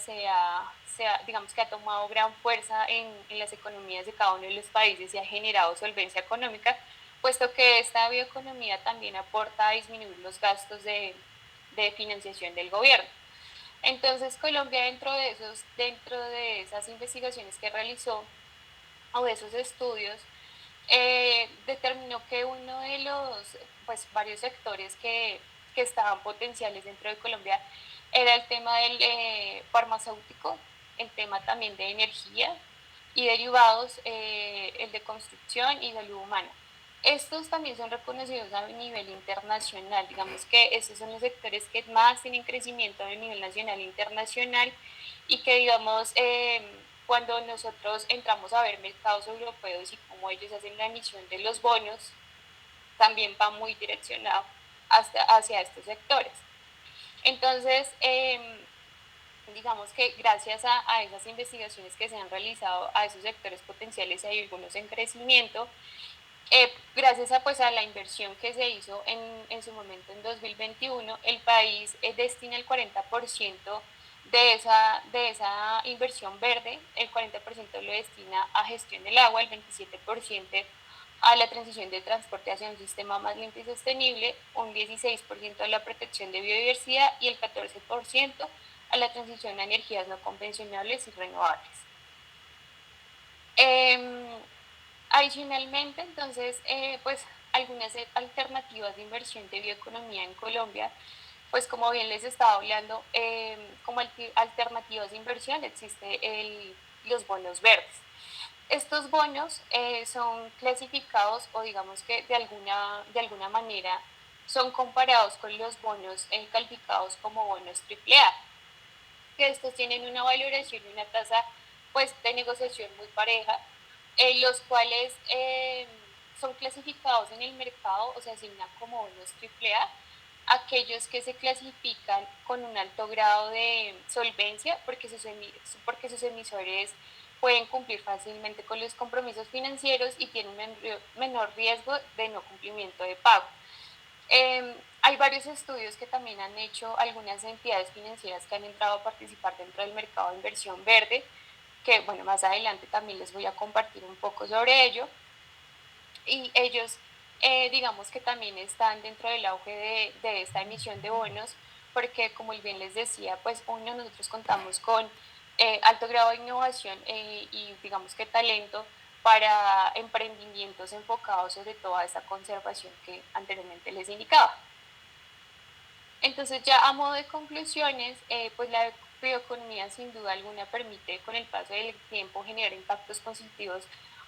digamos que ha tomado gran fuerza en las economías de cada uno de los países y ha generado solvencia económica, puesto que esta bioeconomía también aporta a disminuir los gastos de financiación del gobierno. Entonces Colombia dentro de esas investigaciones que realizó o de esos estudios, determinó que uno de los varios sectores que estaban potenciales dentro de Colombia era el tema del farmacéutico, el tema también de energía y derivados, el de construcción y salud humana. Estos también son reconocidos a nivel internacional, digamos que estos son los sectores que más tienen crecimiento a nivel nacional e internacional y que digamos cuando nosotros entramos a ver mercados europeos y cómo ellos hacen la emisión de los bonos, también va muy direccionado hacia estos sectores. Entonces, digamos que gracias a esas investigaciones que se han realizado a esos sectores potenciales, hay algunos en crecimiento, gracias a la inversión que se hizo en su momento en 2021, el país destina el 40% de esa inversión verde, el 40% lo destina a gestión del agua, el 27% a la transición de transporte hacia un sistema más limpio y sostenible, un 16% a la protección de biodiversidad y el 14% a la transición a energías no convencionales y renovables. Adicionalmente, entonces, pues algunas alternativas de inversión de bioeconomía en Colombia, pues como bien les estaba hablando, como alternativas de inversión existe los bonos verdes. Estos bonos son clasificados o digamos que de alguna manera son comparados con los bonos calificados como bonos AAA, que estos tienen una valoración y una tasa pues de negociación muy pareja, los cuales son clasificados en el mercado o se asignan como bonos AAA aquellos que se clasifican con un alto grado de solvencia porque sus emisores pueden cumplir fácilmente con los compromisos financieros y tienen menor riesgo de no cumplimiento de pago. Hay varios estudios que también han hecho algunas entidades financieras que han entrado a participar dentro del mercado de inversión verde, que bueno, más adelante también les voy a compartir un poco sobre ello. Y ellos, digamos que también están dentro del auge de esta emisión de bonos, porque como bien les decía, pues nosotros contamos con alto grado de innovación y digamos que talento para emprendimientos enfocados sobre todo a esta conservación que anteriormente les indicaba. Entonces ya a modo de conclusiones, pues la bioeconomía sin duda alguna permite con el paso del tiempo generar impactos positivos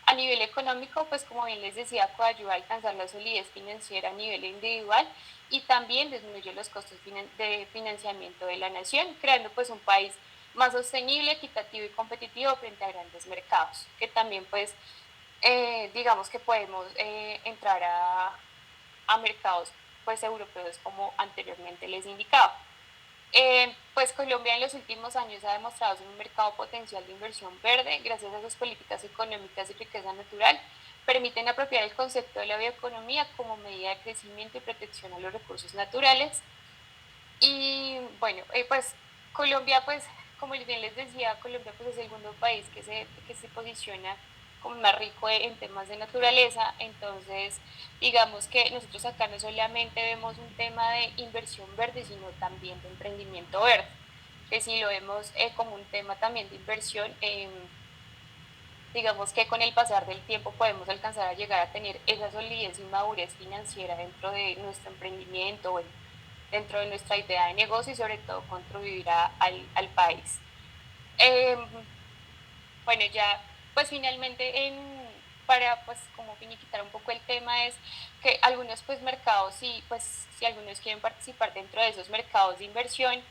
a nivel económico, pues como bien les decía, coayuda a alcanzar la solidez financiera a nivel individual y también disminuye los costos de financiamiento de la nación, creando pues un país más sostenible, equitativo y competitivo frente a grandes mercados, que también pues digamos que podemos entrar a mercados pues europeos como anteriormente les indicaba. Pues Colombia en los últimos años ha demostrado ser un mercado potencial de inversión verde gracias a sus políticas económicas y riqueza natural, permiten apropiar el concepto de la bioeconomía como medida de crecimiento y protección a los recursos naturales. Y bueno, pues Colombia, pues como bien les decía, Colombia pues es el segundo país que se posiciona como más rico en temas de naturaleza, entonces digamos que nosotros acá no solamente vemos un tema de inversión verde, sino también de emprendimiento verde, que si lo vemos como un tema también de inversión, digamos que con el pasar del tiempo podemos alcanzar a llegar a tener esa solidez y madurez financiera dentro de nuestro emprendimiento, bueno, dentro de nuestra idea de negocio y sobre todo contribuir al país. Bueno, ya pues finalmente para pues como finiquitar un poco el tema es que algunos pues mercados sí, pues si algunos quieren participar dentro de esos mercados de inversión,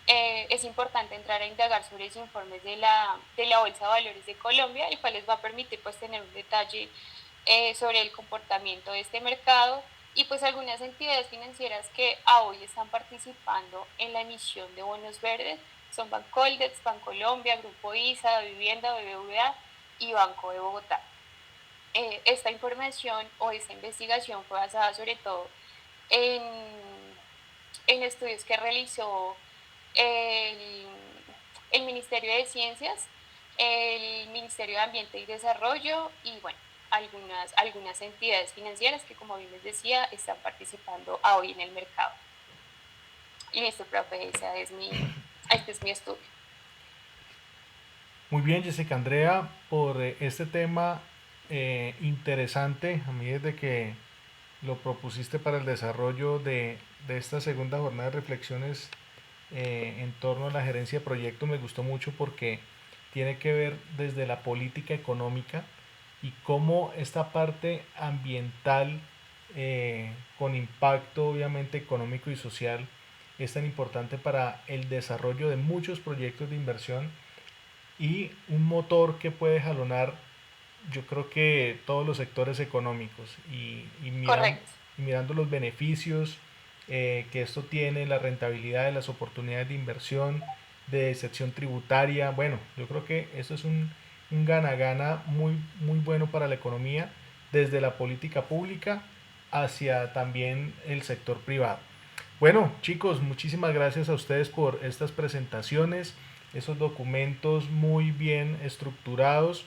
es importante entrar a indagar sobre los informes de la Bolsa de Valores de Colombia, el cual les va a permitir pues tener un detalle sobre el comportamiento de este mercado y pues algunas entidades financieras que hoy están participando en la emisión de bonos verdes son Bancoldex, Bancolombia, Grupo ISA, Vivienda, BBVA y Banco de Bogotá. Esta información o esta investigación fue basada sobre todo en estudios que realizó el Ministerio de Ciencias, el Ministerio de Ambiente y Desarrollo y bueno, algunas entidades financieras que como bien les decía están participando hoy en el mercado. Y listo, profe, este es mi estudio. Muy bien, Jessica Andrea, por este tema interesante. A mí desde que lo propusiste para el desarrollo de esta segunda jornada de reflexiones en torno a la gerencia de proyectos me gustó mucho porque tiene que ver desde la política económica y cómo esta parte ambiental con impacto obviamente económico y social es tan importante para el desarrollo de muchos proyectos de inversión y un motor que puede jalonar yo creo que todos los sectores económicos y mirando los beneficios que esto tiene, la rentabilidad de las oportunidades de inversión, de excepción tributaria, bueno, yo creo que esto es un gana-gana muy bueno para la economía, desde la política pública hacia también el sector privado. Bueno, chicos, muchísimas gracias a ustedes por estas presentaciones, esos documentos muy bien estructurados.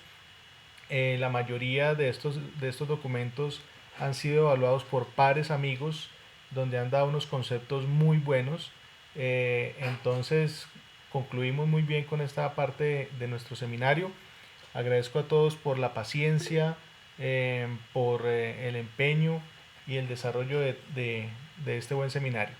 La mayoría de estos documentos han sido evaluados por pares amigos, donde han dado unos conceptos muy buenos. Entonces, concluimos muy bien con esta parte de nuestro seminario. Agradezco a todos por la paciencia, por el empeño y el desarrollo de este buen seminario.